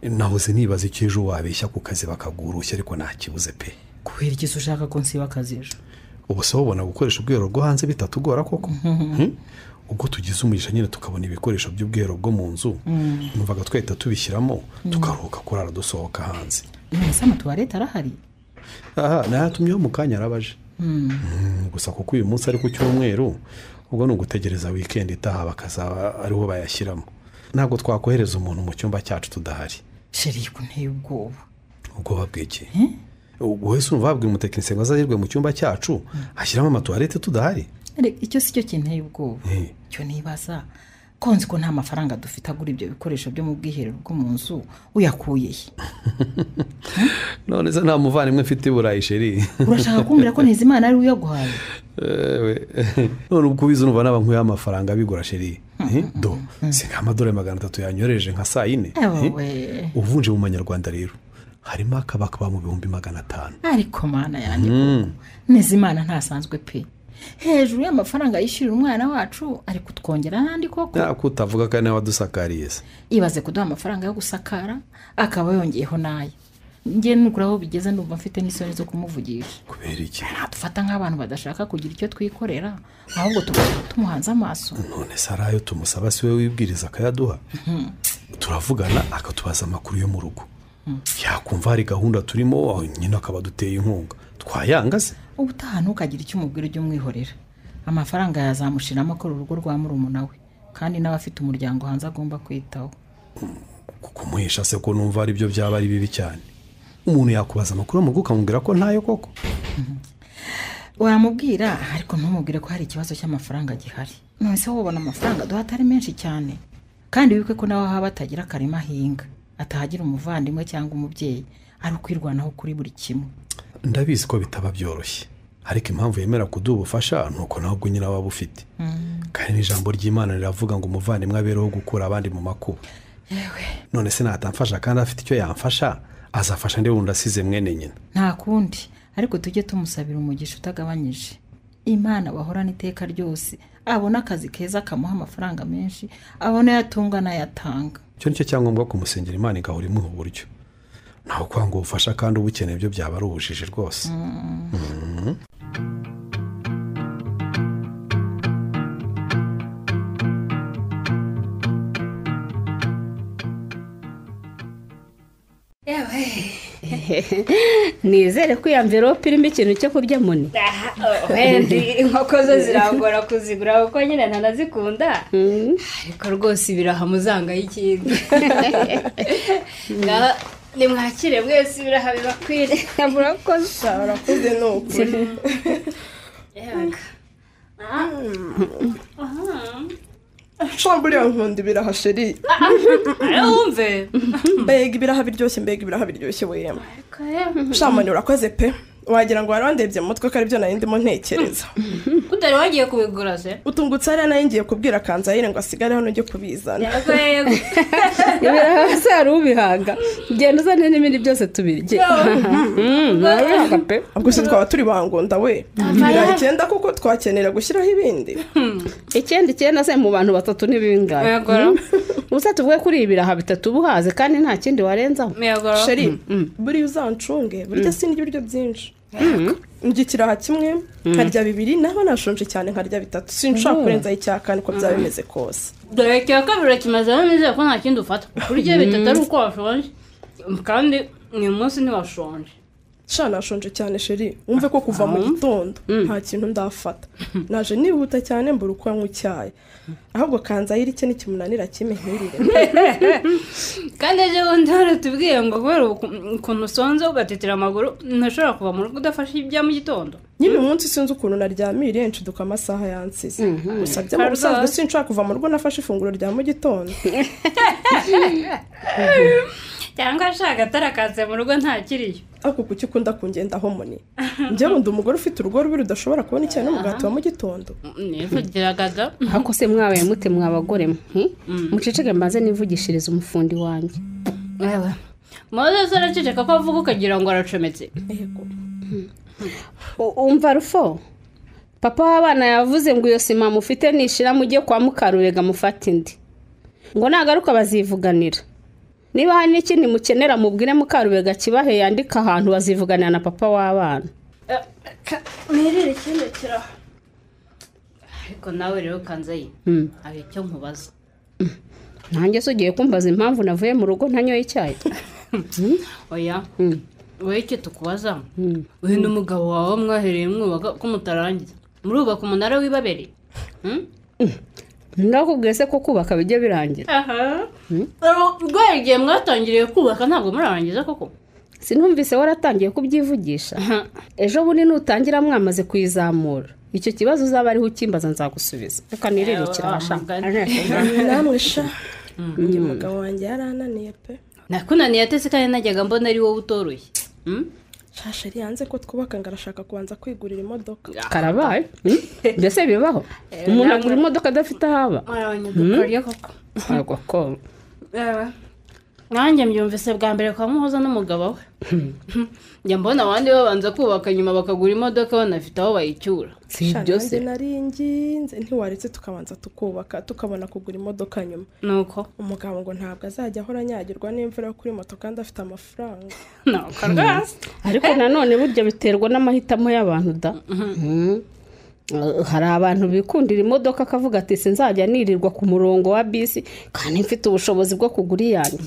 [SPEAKER 1] nahoze nibaza icyo ejo wabeshya ku kazi bakagurushya ariko nta kibuze pe.
[SPEAKER 6] kubera iki ushaka ko nsiba akazi ejo?
[SPEAKER 1] ubu se wabona gukoresha ubwiherero bwo hanze bitatugora koko? ubwo tugize umugisha nyine tukabona ibikoresho by'ubwiherero bwo mu nzu numvaga twahita tubishyiramo tukaruhuka kurara dusohoka hanze.
[SPEAKER 6] ese amatuwarete arahari?
[SPEAKER 1] nayatumyeho mu kanya arabaje gusa kuko uyu munsi ari ku cyumweru ubwo ni ugutegereza wikendi itaha bakazaba ariho bayashyiramo. ntabwo twakohereza umuntu mu cyumba cyacu tudahari.
[SPEAKER 6] sheri ko nteye ubwoba.
[SPEAKER 1] ubwoba bw'iki? wese urumva wabwira umutekinisiye ngo azahirwe mu cyumba cyacu ashyiramo amatuwarete tudahari?
[SPEAKER 6] icyo si cyo kinteye ubwoba. cyo nibaza ko nzi ko nta mafaranga dufite agura ibyo bikoresho byo mu bwiherero bwo mu nzu uyakuye he?
[SPEAKER 1] none se nta muvandimwe mfite i burayi sheri?
[SPEAKER 6] urashaka kumbwira ko Ntezimana ari we uyaguhaye?
[SPEAKER 1] none ubwo ubizi numva naba nk'uyaha amafaranga abigura sheri. si nk'amadolari 300 yanyoreje nka saa 4 uvunje mu manyarwanda rero harimo akabaka mu 500.
[SPEAKER 6] ariko mana yanjye Ntezimana ntasanzwe pe. hejuru y'amafaranga yishyurira umwana wacu ari kutwongera n'andi koko.
[SPEAKER 1] kutavuga ko nawe wadusakariye se.
[SPEAKER 6] ibaze kuduha amafaranga yo gusakara akaba yongeyeho nayo njye nukuri aho bigeze ndumva mfite n'isoni zo kumuvugisha.
[SPEAKER 1] kubera iki?
[SPEAKER 6] dufata nk'abantu badashaka kugira icyo twikorera ahubwo tugahita tumuhanze amaso.
[SPEAKER 1] none se ari ayo tumusaba si we wibwiriza akayaduha? turavugana akatubaza amakuru yo mu rugo, yakumva hari gahunda turimo nyine akaba duteye inkunga, twayanga se?
[SPEAKER 6] ubutaha ntukagira icyo umubwira ujye umwihorera. amafaranga yazamushiramo akora urugo rwa murumuna we kandi n'abafite umuryango hanze agomba kwitaho.
[SPEAKER 1] kumuhisha se ko numva ari byo byaba ari bibi cyane. umuntu yakubaza amakuru mu rugo ukamubwira ko ntayo koko?
[SPEAKER 6] wamubwira ariko ntumubwire ko hari ikibazo cy'amafaranga gihari. none se wabona amafaranga duha atari menshi cyane, kandi wibuke ko nawe haba atagira akarima ahinga, atahagira umuvandimwe cyangwa umubyeyi, ari ukwirwanaho kuri buri kimwe.
[SPEAKER 1] ndabizi ko bitaba byoroshye, ariko impamvu yemera kuduha ubufasha nuko ntabwo nyine waba ufite. kandi n'ijambo ry'Imana riravuga ngo umuvandimwe abereho gukura abandi mu makuba. none se natamfasha kandi afite icyo yamfasha, azafasha ndi wundi asize mwene nyina.
[SPEAKER 6] nta kundi, ariko tujye tumusabira umugisha utagabanyije. Imana bahorana iteka ryose, abona akazi keza kamuha amafaranga menshi, abona yatunga n'ayatanga.
[SPEAKER 1] icyo nicyo cyangombwa kumusengera Imana igahora imuha uburyo. ntawe kwanga ubufasha kandi ubukeneye byo byaba ari ubujiji rwose.
[SPEAKER 2] nizere ko iyo mverope irimo ikintu cyo kurya muni.
[SPEAKER 7] wenda inkoko zo zirangora kuzigura kuko nyine ntanazikunda, ariko rwose ibiraha muzanga y'ikindi. nimwakire mwese ibiraha bibakwire.
[SPEAKER 2] murakoze.
[SPEAKER 3] urakoze ni ukuri. nshobora buriya nkunda ibiraha sheri.
[SPEAKER 7] wumve
[SPEAKER 3] mbega ibiraha biryoshye, mbega ibiraha biryoshye wema. shamani urakoze pe, wagira ngo wari wandebye mu mutwe ko aribyo nari ndimo ntekereza.
[SPEAKER 7] utari wagiye kubigura se?
[SPEAKER 3] utungutse hariya nayo ngiye kubwira Kanzayire ngo asigare hano ujye kubizana.
[SPEAKER 7] yego
[SPEAKER 2] ibiraha se hari ubihaga, genda uzane n'ibindi byose tubirye. ntabihaga pe.
[SPEAKER 3] ubwo se twaba turi bangonda we. ibiraha 9 kuko twakenera gushyiraho ibindi.
[SPEAKER 2] 9 se mu bantu 3 n'ibingahe? ubusa tuvuge kuri ibiraha 3 buhaze kandi nta kindi warenzaho.
[SPEAKER 3] sheri buriya uzancunge, burya sindya ibiryo byinshi. njye ikiraha kimwe nkarya 2, naho nashonje cyane nkarya 3, sinshaka kurenzaho icya niko byaba bimeze kose.
[SPEAKER 7] dore icya kabiri kimaze neza ko nta kindi ufata, kurya 3 ari uko washonje kandi uyu munsi ntiwashonje.
[SPEAKER 3] nashonje cyane sheri, wumve ko kuva mu gitondo nta kintu ndafata. naje nihuta cyane mbura uko nywa icyayi, ahubwo Kanzayire icyo nikimunanira kimenyerere.
[SPEAKER 7] kandi ejo bundi baratubwiye ngo kubera ukuntu usonze ugatetera amaguru ntashobora kuva mu rugo udafashe ibya mu gitondo.
[SPEAKER 3] nyine umunsi sinzi ukuntu naryamiriye nshiduka amasaha yansize. gusa byaba bisanzwe sinshaka kuva mu rugo nafashe ifunguro rya mu gitondo.
[SPEAKER 7] cyangwa ashaka atarakatse mu rugo ntakiriyo.
[SPEAKER 3] ariko kuki ukunda kungendaho muni? njyewe ndi umugore ufite urugo rubi rudashobora kubona icyayi n'umugati wa mu gitondo.
[SPEAKER 7] nivugiraga
[SPEAKER 2] ariko se mwabaye mute mwabagore muceceke mbaze nivugishiriza umufundi wanjye.
[SPEAKER 7] wewe Moses araceceka ko avuga ukagira ngo aracometse.
[SPEAKER 3] yego
[SPEAKER 2] umva Rufo, papa w'abana yavuze ngo iyo sima mufite nishira mujye kwa Mukarubega mufata indi, ngo nagaruka bazivuganira. niba hari n'ikindi mukenera mubwire Mukarubega kibahe yandika ahantu bazivuganira na papa w'abana.
[SPEAKER 7] mwirire ikindi kiraho. ariko nawe rero Kanzayire hari icyo nkubaza.
[SPEAKER 2] nanjye se ugiye kumbaza impamvu navuye mu rugo ntanyoye icyayi?
[SPEAKER 7] oya wowe icyo tukubaza, wowe n'umugabo wawe mwahereye mwubaka ko mutarangiza, murubaka umunara w'ibabere.
[SPEAKER 2] ndakubwiye se ko kubaka bijye birangira.
[SPEAKER 7] rwari igihe mwatangiriye kubaka ntabwo murarangiza koko?
[SPEAKER 2] sinumvise waratangiye kubyivugisha. ejo bundi nutangira mwamaze kuyizamura, icyo kibazo uzaba ariho ukimbaza nzagusubiza. reka nirire kirashaka.
[SPEAKER 3] namwe sha njye mugabo wanjye yarananiye pe.
[SPEAKER 7] nakunaniye atese kandi najyaga mbona ari wowe utoroshye.
[SPEAKER 3] shasheri yanze ko twubaka ngo arashaka kubanza kwigurira imodoka.
[SPEAKER 2] karabaye mbese bibaho umuntu agura imodoka adafite aho aba?
[SPEAKER 7] arabanyadukariye koko.
[SPEAKER 2] ntabwo ko
[SPEAKER 7] nanjye mbyumvise bwa mbere kwa Muhoza n'umugabo we njya mbona abandi babanza kubaka nyuma bakagura imodoka banafite aho bayicyura
[SPEAKER 2] si byose
[SPEAKER 3] naringinze ntiwaretse tukabanza tukubaka tukabona kugura imodoka nyuma
[SPEAKER 7] nuko
[SPEAKER 3] umugabo ngo ntabwo azajya ahora anyagirwa n'imvura yo kuri moto kandi afite amafaranga
[SPEAKER 7] nuko rwose
[SPEAKER 2] ariko nanone burya biterwa n'amahitamo y'abantu da hari abantu bikundira imodoka akavuga ati sinzajya nirirwa ku murongo wa bisi kandi mfite ubushobozi bwo kugura iyanjye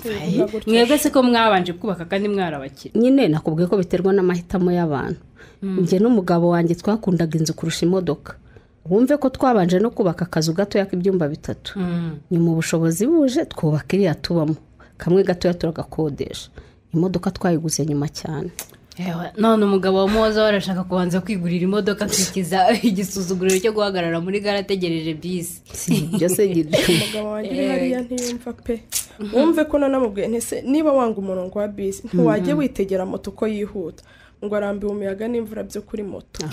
[SPEAKER 7] mwebwe se ko mwabanje kubaka kandi mwarabakira
[SPEAKER 2] nyine nakubwiye ko biterwa n'amahitamo y'abantu njye n'umugabo wanjye twakundaga inzu kurusha imodoka wumve ko twabanje no kubaka akazu gatoya k'ibyumba 3 nyuma ubushobozi buje twubaka iriya tubamo kamwe gatoya turagakodesha imodoka twayiguze nyuma cyane
[SPEAKER 7] none umugabo wa Muhoza warashaka kubanza kwigurira imodoka akikiza igisuzuguriro cyo guhagarara muri gare ategereje bisi
[SPEAKER 2] byose gide
[SPEAKER 3] umugabo wanjye hariya ntiyumva pe wumve ko nanamubwiye ntese niba wanga umurongo wa bisi ntiwajye witegera moto uko yihuta ngo arambiwe umuyaga n'imvura byo kuri moto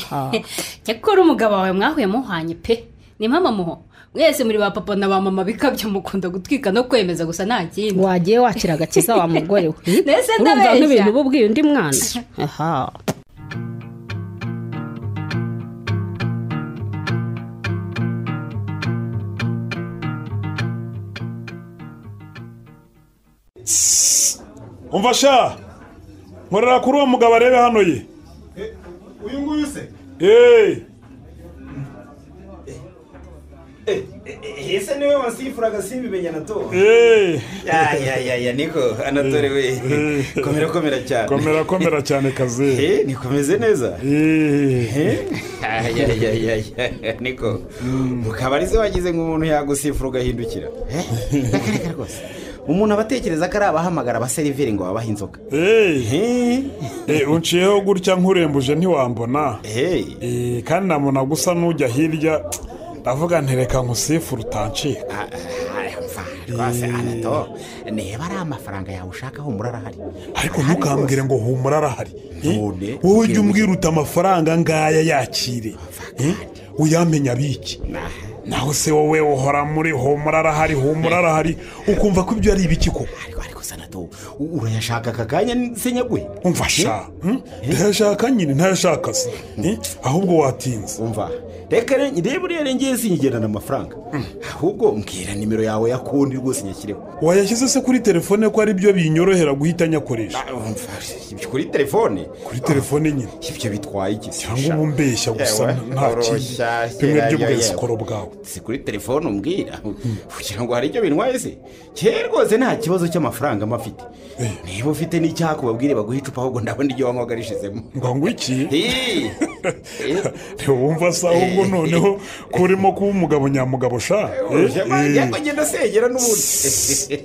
[SPEAKER 7] cyakora umugabo wawe mwahuye muhanye pe ni mama muho mwese muri ba papa na ba mama bikabye mukunda gutwika no kwemeza gusa nta kindi
[SPEAKER 2] wagiye wakira agakiza wa mugore we
[SPEAKER 7] nese
[SPEAKER 2] ndabeshya urumva nk'ibintu bubwiye undi mwana
[SPEAKER 4] umva sha nkorera kuri uwo mugabo arebe hano ye
[SPEAKER 5] uyu nguyu se ese niwe wasifura agasimbi nato ya niko Anatole we komera cyane
[SPEAKER 4] komera cyane kaze
[SPEAKER 5] nikomeze neza niko mukabarize wagize nk'umuntu yagusifura ugahindukira reka rwose umuntu abatekereza ko ari abahamagara abaseriveri ngo babahe inzoga
[SPEAKER 4] unciyeho gutya nkurembuje ntiwambona kandi namuna gusa n'ujya hirya ndavuga ntereka nkusifura utancika
[SPEAKER 5] rwose Anato niba ari amafaranga yawe ushaka humura arahari
[SPEAKER 4] ariko ntukambwire ngo humura arahari wowe ujya umbwira uta amafaranga ngaya yakire uyamenya biki naho se wowe uhora muri humura arahari ukumva ko ibyo ari ibiki koko
[SPEAKER 5] ariko Anato urayashaka aka kanya se nyaguhe
[SPEAKER 4] umva sha ntayashaka nyine ntayashaka se ahubwo watinze
[SPEAKER 5] umva reka reba uriya ngiye sinyigendana amafaranga ahubwo mbwira nimero yawe ya konti rwose nyashyireho
[SPEAKER 4] wayashyize se kuri telefone ko ari byo binyorohera guhita nyakoresha
[SPEAKER 5] kuri telefone
[SPEAKER 4] nyine
[SPEAKER 5] ibyo bitwaye iki
[SPEAKER 4] cyangwa ubu mbeshya gusa nta kintu bimwe by'ubwesikoro bwawe
[SPEAKER 5] si kuri telefone umbwira kugira ngo hari icyo bintwaye se kera rwose nta kibazo cy'amafaranga mafite niba ufite n'icyaka ubabwire baguhe icupa ahubwo ndabona iryo wanywaga rishizemo
[SPEAKER 4] ngo iki wumva se ahubwo noneho kurimo kuba umugabo nyamugabo sha
[SPEAKER 5] ngenda segera n'ubundi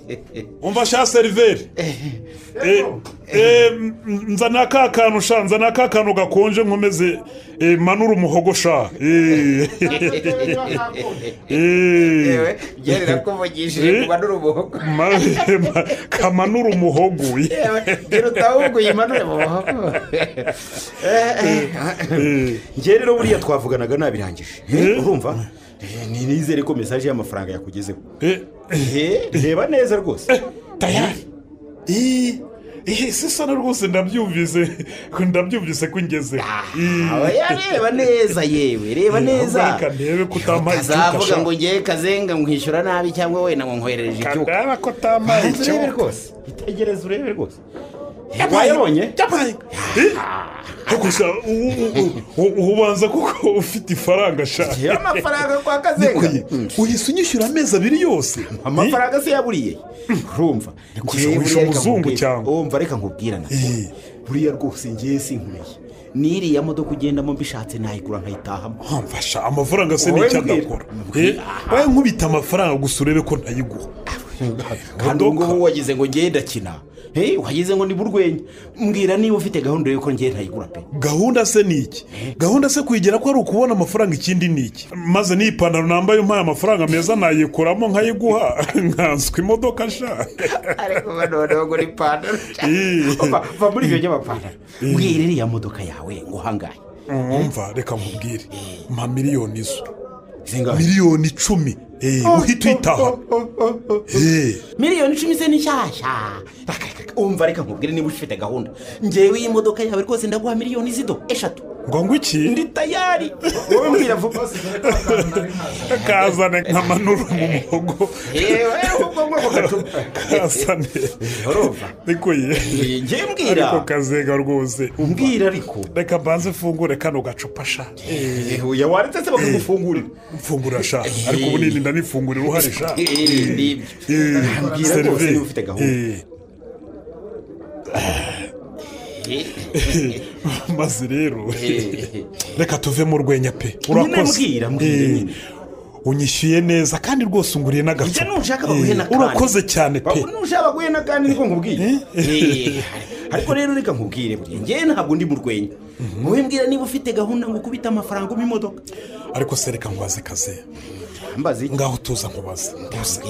[SPEAKER 4] umva sha seriveri nzana ka kantu sha nzana ka kantu gakonje nkomeze manura umuhogo sha
[SPEAKER 5] gerera kuvugishije kumanura umuhogo
[SPEAKER 4] kamanura umuhogo
[SPEAKER 5] gera utahubwo yimanure umuhogo gerero buriya twavuganaga nabirangije urumva nizere ko mesaje y'amafaranga yakugezeho reba neza rwose
[SPEAKER 4] tayari sisa rwose ndabyumvise ko ingeze
[SPEAKER 5] reba neza yewe reba neza
[SPEAKER 4] reka ndebe ko utampaye
[SPEAKER 5] kazavuga ngo ngiye kazenga nkwishyura nabi cyangwa wenda ngo nkwoherereje icyuka
[SPEAKER 4] kadara ko utampaye
[SPEAKER 5] urebe rwose itegereze urebe rwose wayabonye
[SPEAKER 4] gusa ubanza kuko ufite ifaranga shaka
[SPEAKER 5] amafaranga kwa kazenga
[SPEAKER 4] uhise unyishyura amezi 2 yose
[SPEAKER 5] amafaranga se yaburiye urumva
[SPEAKER 4] wishyura umuzungu cyangwa
[SPEAKER 5] umva reka nkubwira na buriya rwose ngiye sinkuye n'iriya modoka ugendamo mbishatse nayigura nkayitahamo
[SPEAKER 4] mfasha amafaranga se n'icyo adakora wowe nkubita amafaranga gusa urebe ko ntayiguha
[SPEAKER 5] kandi ubwo wagize ngo ngende akina wagize ngo ni burwenya mbwira niba ufite gahunda yuko ngiye ntayigura pe
[SPEAKER 4] gahunda se ni iki gahunda se kuyigera ko ari ukubona amafaranga ikindi ni iki maze n'ipantaro nambaye umpaye amafaranga meza nayikuramo nkayiguha nkanswe imodoka sha
[SPEAKER 5] ariko noneho ngo ni ipantaro va muri ibyo by'amapantaro mbwira iriya modoka yawe ngo uhangaye
[SPEAKER 4] umva reka nkubwire mpa miliyoni zo miliyoni 10 uhita uyitaha.
[SPEAKER 5] miliyoni 10 se ni nshyashya. Umva reka nkubwire niba ufite gahunda ngewe iyi modoka yawe rwose ndaguha miliyoni 3
[SPEAKER 4] ngo iki
[SPEAKER 5] ndi tayari. Wowe mbwira vuba
[SPEAKER 4] kazane nkamanura mu muhogo. Kazane niko ye
[SPEAKER 5] ngiye mbwira
[SPEAKER 4] ariko kazega rwose
[SPEAKER 5] mbwira ariko
[SPEAKER 4] reka mbanze mfungure kano gacupa sha.
[SPEAKER 5] Uya waretse se bakagufungurira
[SPEAKER 4] mfungura sha ariko bunini ndanifungurira uhari sha.
[SPEAKER 5] Mbwira rwose niba ufite gahunda.
[SPEAKER 4] Maze rero reka tuve mu rwenya pe.
[SPEAKER 5] Urakoze
[SPEAKER 4] unyishyuye neza kandi rwose unguriye n'agacupa.
[SPEAKER 5] Nushaka baguhena kandi
[SPEAKER 4] urakoze cyane pe.
[SPEAKER 5] Nushaka baguhena kandi niko nkubwiye. Ariko rero reka nkubwire buriya njye ntabwo ndi mu rwenya. Wowe mbwira niba ufite gahunda ngo kubita amafaranga mu imodoka.
[SPEAKER 4] Ariko se reka nkwaze kaze
[SPEAKER 5] mbazi
[SPEAKER 4] ngaho tuza nkubaze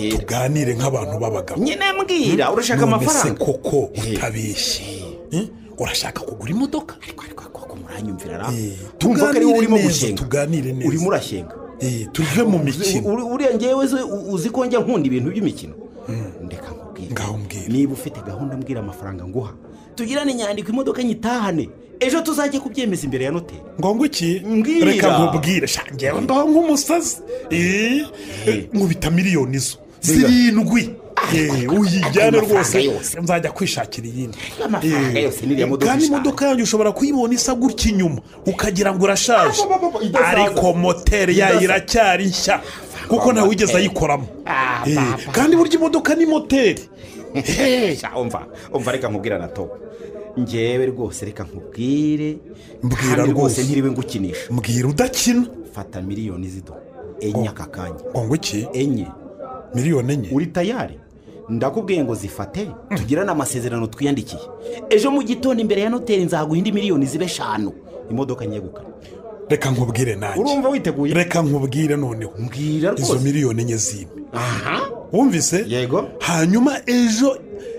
[SPEAKER 4] tuganire nk'abantu b'abagabo.
[SPEAKER 5] Nyine mbwira urashaka amafaranga
[SPEAKER 4] koko utabeshye. Urashaka kugura imodoka
[SPEAKER 5] ariko muranyumvira ra tumva ko ari wowe urimo gushenga.
[SPEAKER 4] Tuganire neza
[SPEAKER 5] urimo urashenga.
[SPEAKER 4] Tuve mu mikino.
[SPEAKER 5] Uriya ngewe uzi ko njya nkunda ibintu by'imikino. Ndeka nkubwire
[SPEAKER 4] ngaho mbwira
[SPEAKER 5] niba ufite gahunda mbwira amafaranga nguha tugirane inyandiko imodoka nyitahane ejo tuzajya kubyemeza imbere ya noteri.
[SPEAKER 4] ngo iki reka nkubwire shangewe mbaho nk'umusazi. Nkubita miliyoni zo 7 uyijyane rwose nzajya kwishakira iyindi. Kandi imodoka yanjye ushobora kuyibona isa gutya inyuma ukagira ngo urashaje ariko moteri yayo iracyari nshya kuko ntawe wigeze ayikoramo. Kandi burya imodoka ni moteri.
[SPEAKER 5] Umva reka nkubwira na to ngewe rwose reka nkubwire
[SPEAKER 4] mbwira rwose
[SPEAKER 5] ntiriwe ngukinisha.
[SPEAKER 4] Mbwira udakina.
[SPEAKER 5] Fata miliyoni 4 aka kanya.
[SPEAKER 4] ngo iki
[SPEAKER 5] 4
[SPEAKER 4] miliyoni 4
[SPEAKER 5] uri tayari? Ndakubwiye ngo zifate tugirane amasezerano twiyandikiye ejo mu gitondo imbere ya noteri nzaguha indi miliyoni 5 imodoka nyegukana.
[SPEAKER 4] reka nkubwire nanjye.
[SPEAKER 5] Urumva witeguye?
[SPEAKER 4] Reka nkubwire noneho
[SPEAKER 5] mbwira rwose
[SPEAKER 4] izo miliyoni 4 zime. Wumvise?
[SPEAKER 5] Yego.
[SPEAKER 4] Hanyuma ejo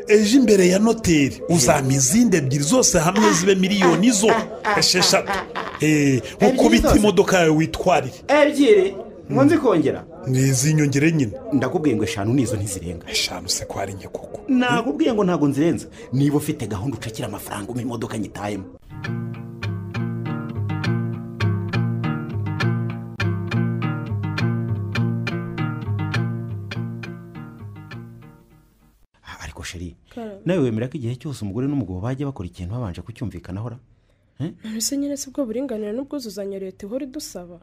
[SPEAKER 4] imbere ya noteri uzampa izindi 2 zose hamwe zibe miliyoni zo 6. Ukubita imodoka yawe witwarire
[SPEAKER 5] 2 ngo nzi kongera
[SPEAKER 4] n'izinyongere nyine.
[SPEAKER 5] Ndakubwiye ngo 5 nizo ntizirenga.
[SPEAKER 4] 5 se ko ari nke koko.
[SPEAKER 5] Nakubwiye ngo ntago nzirenza. Niba ufite gahunda ucakira amafaranga mu imodoka nyitayemo. Ariko sheri nawe wemera ko igihe cyose umugore n'umugabo bajya bakora ikintu babanje kucyumvikanaho ra?
[SPEAKER 3] Ese nyine si bwo buringanire n'ubwuzuzanye leta ihora idusaba.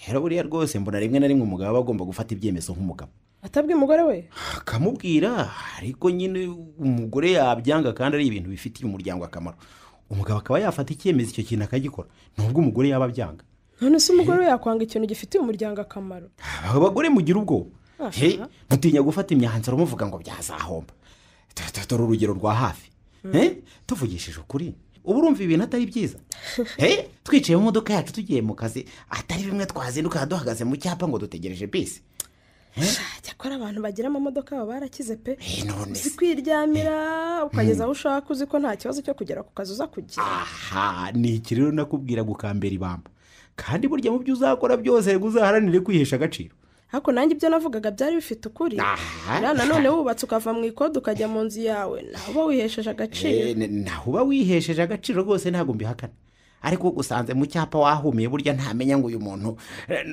[SPEAKER 5] Rero buriya rwose mbona rimwe na rimwe umugabo aba agomba gufata ibyemezo nk'umugabo.
[SPEAKER 3] Atabwiye umugore we
[SPEAKER 5] akamubwira ariko nyine umugore yabyanga kandi ari ibintu bifitiye umuryango akamaro. Umugabo akaba yafata icyemezo icyo kintu akagikora nubwo umugore yaba abyanga.
[SPEAKER 3] None se umugore we yakwanga ikintu gifitiye umuryango akamaro?
[SPEAKER 5] Abagore mugira ubwo mutinya gufata imyanzuro muvuga ngo byazahomba. Dore urugero rwa hafi tuvugishije ukuri ubu urumva ibintu atari byiza. Twicaye mu modoka yacu tugiye mu kazi atari bimwe twazinduka duhagaze mu cyapa ngo dutegereje bisi.
[SPEAKER 3] Cyakora abantu bagira amamodoka baba barakize pe. Uzi kwiryamira ukageza aho ushaka uzi ko nta kibazo cyo kugera ku kazi uza kugira.
[SPEAKER 5] Ni iki rero nakubwira gukambera ibamba kandi burya mu byo uzakora byose uzaharanire kwihesha agaciro.
[SPEAKER 3] Ariko nanjye ibyo navugaga byari bifite ukuri. None wubatse ukava mu ikode ukajya mu nzu yawe naho uba wihesheje agaciro.
[SPEAKER 5] Naho uba wihesheje agaciro rwose ntabwo mbihakana. Ariko gusanze mu cyapa wahumiye burya ntamenya ngo uyu muntu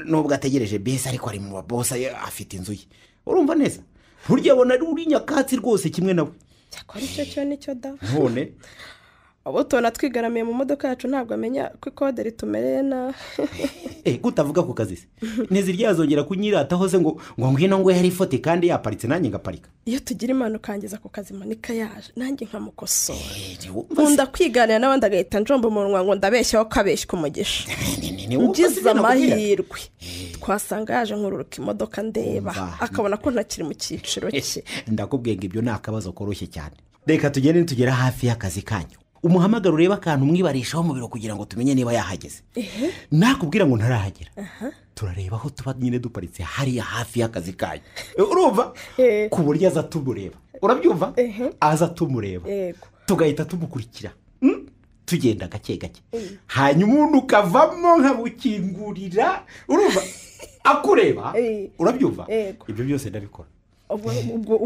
[SPEAKER 5] nubwo ategereje bisi ariko ari mu babosa afite inzu ye. Urumva neza? Burya abona ari uri nyakatsi rwose kimwe nawe.
[SPEAKER 3] Cyakora icyo cyo nicyo da.
[SPEAKER 5] None
[SPEAKER 3] abo tubona twigaramiye mu modoka yacu ntabwo amenya ko ikode ritumereye na
[SPEAKER 5] gutavuga ku kazi se ntizirya kunyirataho se ngo ngwino ngo yari ifoto kandi yaparitse nanjye ngaparika.
[SPEAKER 3] Iyo tugira impanuka kangiza ku kazi manika yaje nanjye nkamukosora. Nkunda kwiganira n'abandi agahita njomba umunwa ngo ndabeshyaho kabeshya umugisha. Ngize amahirwe twasanga yaje nkururuka imodoka ndeba akabona ko ntakiri mu cyiciro cye.
[SPEAKER 5] Ndakubwiye ngo ibyo ni akabazo koroshye cyane. Reka tugende tugera hafi y'akazi kanyu umuhamagara ureba akantu mwibarishaho mu biro kugira ngo tumenye niba yahageze. Nakubwira ngo ntarahagera turareba aho tuba nyine duparitse hariya hafi y'akazi kanyu. Urumva ku buryo aza tumureba. Urabyumva? Aza tumureba tugahita tumukurikira tugenda gake gake hanyuma umuntu ukavamo nkabukingurira. Urumva akureba urabyumva ibyo byose ndabikora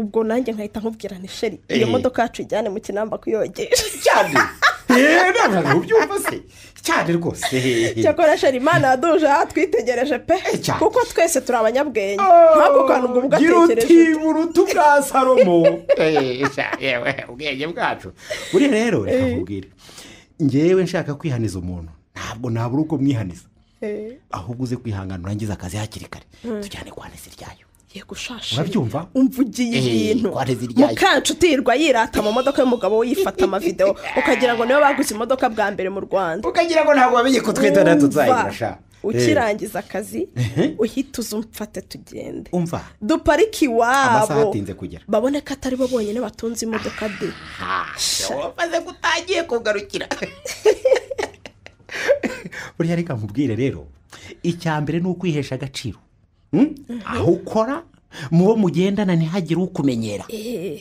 [SPEAKER 3] ubwo nanjye nkahita nkubwira ni sheri iyo modoka yacu ijyane mu kinamba kuyogesha
[SPEAKER 5] cyane ntabwo ubyumva se cyane rwose
[SPEAKER 3] cyakora sheri imana yaduje twitegereje pe kuko twese turi abanyabwenge ntabwo kantu ubwo ugatekereje
[SPEAKER 5] gira uti buruta ubwa salomo yewe ubwenge bwacu buri rero reka nkubwire ngewe nshaka kwihaniza umuntu ntabwo nabura uko mwihaniza ahubwo uze kwihangana urangiza akazi hakiri kare tujyane kwa nesi ryayo
[SPEAKER 3] yego shashe
[SPEAKER 5] urabyumva
[SPEAKER 3] umvugiye ibintu mukancutirwa yirata mu modoka y'umugabo we yifata amavideo ukagira ngo niwe baguze imodoka bwa mbere mu Rwanda
[SPEAKER 5] ukagira ngo ntabwo bamenye ko twitana tuzayirasha
[SPEAKER 3] ukirangiza akazi uhita uzumfate tugende
[SPEAKER 5] umva
[SPEAKER 3] dupariki wabo
[SPEAKER 5] amasaha atinze kugera
[SPEAKER 3] babone ko atari bo bonyine batunze imodoka de
[SPEAKER 5] wafaze kutagiye kugarukira buriya reka nkubwire rero icya mbere ni ukwihesha agaciro aho ukora mubo mugendana ntihagire ukumenyera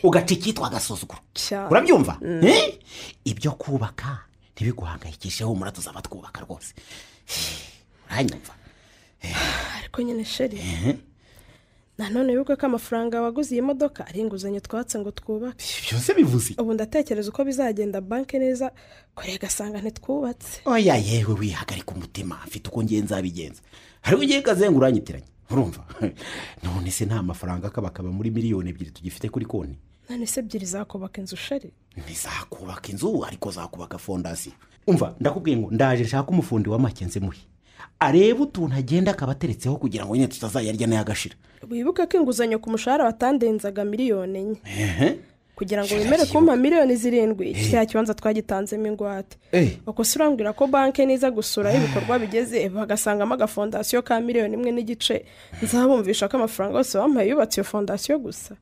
[SPEAKER 5] ugaca icyitwa agasuzuguro urabyumva ibyo kubaka ntibiguhangayikishe humura tuzaba twubaka rwose uranyumva
[SPEAKER 3] ariko nyine sheri nanone wibuke ko amafaranga waguze iyi modoka ari inguzanyo twatse ngo twubake
[SPEAKER 5] byose bivuze
[SPEAKER 3] ubu ndatekereza uko bizagenda banki neza kure gasanga ntitwubatse
[SPEAKER 5] oya yewe wihagarika umutima mfite uko nzabigenza ariko ugiye kazenga uranyitiranye urumva none se nta mafaranga kabakaba muri miliyoni 2 tugifite kuri konti
[SPEAKER 3] none se 2 zakubaka inzu sheri
[SPEAKER 5] ntizakubaka inzu ariko zakubaka fondasiyo umva ndakubwiye ngo ndaje nshaka umufundi wa makenze muhi areba utuntu agenda akabateretseho kugira ngo nyine tutazayarya n'ayagashira
[SPEAKER 3] wibuke ko inguzanyo ku mushahara watandenzaga miliyoni 4 kugira ngo wemere kumpa miliyoni 7 cya kibanza twagitanzemo ingwate uko surambwira ko banki niza gusura ibikorwa bigeze bagasangamo agafondasiyo ka miliyoni 1.5 nzabumvisha ko amafaranga yose wampaye yubatse iyo fondasiyo gusa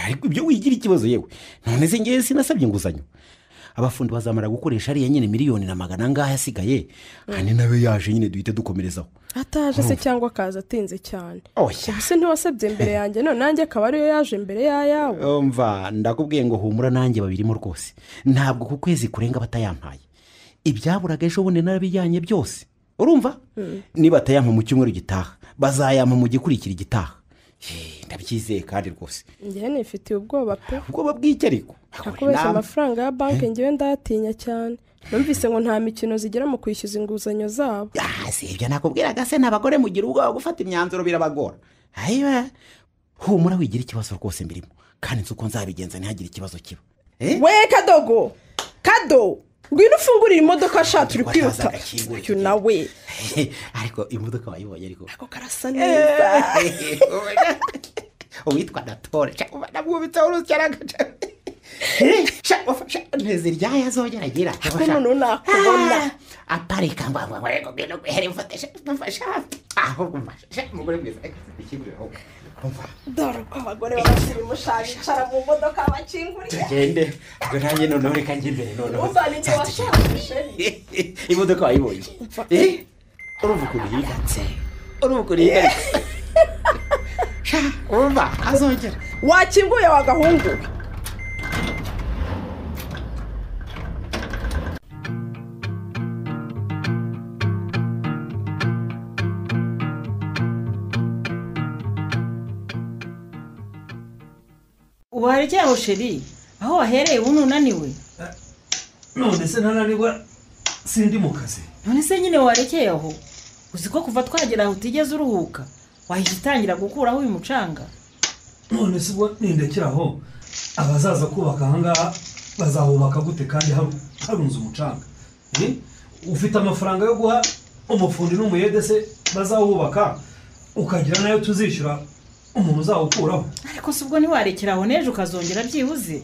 [SPEAKER 5] ariko ibyo wigira ikibazo yewe none se ngiye sinasabye inguzanyo abafundi bazamara gukoresha ari nyine miliyoni na magana ngahe asigaye kandi nawe yaje nyine duhite dukomerezaho
[SPEAKER 3] ataje se cyangwa kaza atinze cyane ubuse ntiwasabye imbere yanjye none nanjye akaba ariyo yaje imbere yawe
[SPEAKER 5] umva ndakubwiye ngo humura nanjye babirimo rwose ntabwo ku kwezi kurenga batayampaye ibyaburaga ejo bundi narabijyanye byose urumva niba atayampa mu cyumweru gitaha bazayampa mu gikurikira igitaha ndabyizeye kandi rwose
[SPEAKER 3] njyewe nifitiye ubwoba pe
[SPEAKER 5] ubwoba bw'icyo ariko
[SPEAKER 3] akubeshya amafaranga ya banki ngewe ndayatinya cyane numvise ngo nta mikino zigera mu kwishyuza inguzanyo zabo
[SPEAKER 5] si ibyo nakubwiraga se n'abagore mugira ubwoba gufata imyanzuro birabagora ayiwe humura wigira ikibazo rwose mbirimo kandi nzi uko nzabigenza ntihagire ikibazo kiba
[SPEAKER 3] we kado ngwino ufungurire imodoka shati uri kwihuta uyu nawe
[SPEAKER 5] ariko imodoka wayibonye ariko
[SPEAKER 3] karasa neza
[SPEAKER 5] uwitwa natore namwubitseho urucyaragaca ntezi ryayo azongera agira
[SPEAKER 3] umuntu nakubona
[SPEAKER 5] aparika ngo ngwino guhere mfasha ahubwo mfasha umugore mwiza ikiguriraho
[SPEAKER 3] dore ko abagore babasirimusha bicara mu modoka bakinguriye
[SPEAKER 5] tugende ngo nanjye noneho reka njye imbere noneho
[SPEAKER 3] umva ni njye washakishe
[SPEAKER 5] imodoka wayibonye urumva ukuntu yigatse urumva ukuntu yigatse umva azongera
[SPEAKER 3] wakinguye wagahungu
[SPEAKER 6] ubarekeye aho sheri aho wahereye ubu nunaniwe
[SPEAKER 1] none se ntananirwa sindi mu kazi
[SPEAKER 6] none se nyine warekeye aho uzi ko kuva twagera aho utigeze uruhuka wahita utangira gukuraho uyu mucanga
[SPEAKER 1] none se ubwo nindekeraho abazaza kubaka ahangaha bazahubaka gute kandi harunze umucanga ufite amafaranga yo guha umufundi n'umuyede se bazahubaka ukagira nayo tuzishyura umuntu uzawukuraho
[SPEAKER 6] ariko si ubwo ntiwarekeraho n'ejo ukazongera byibuze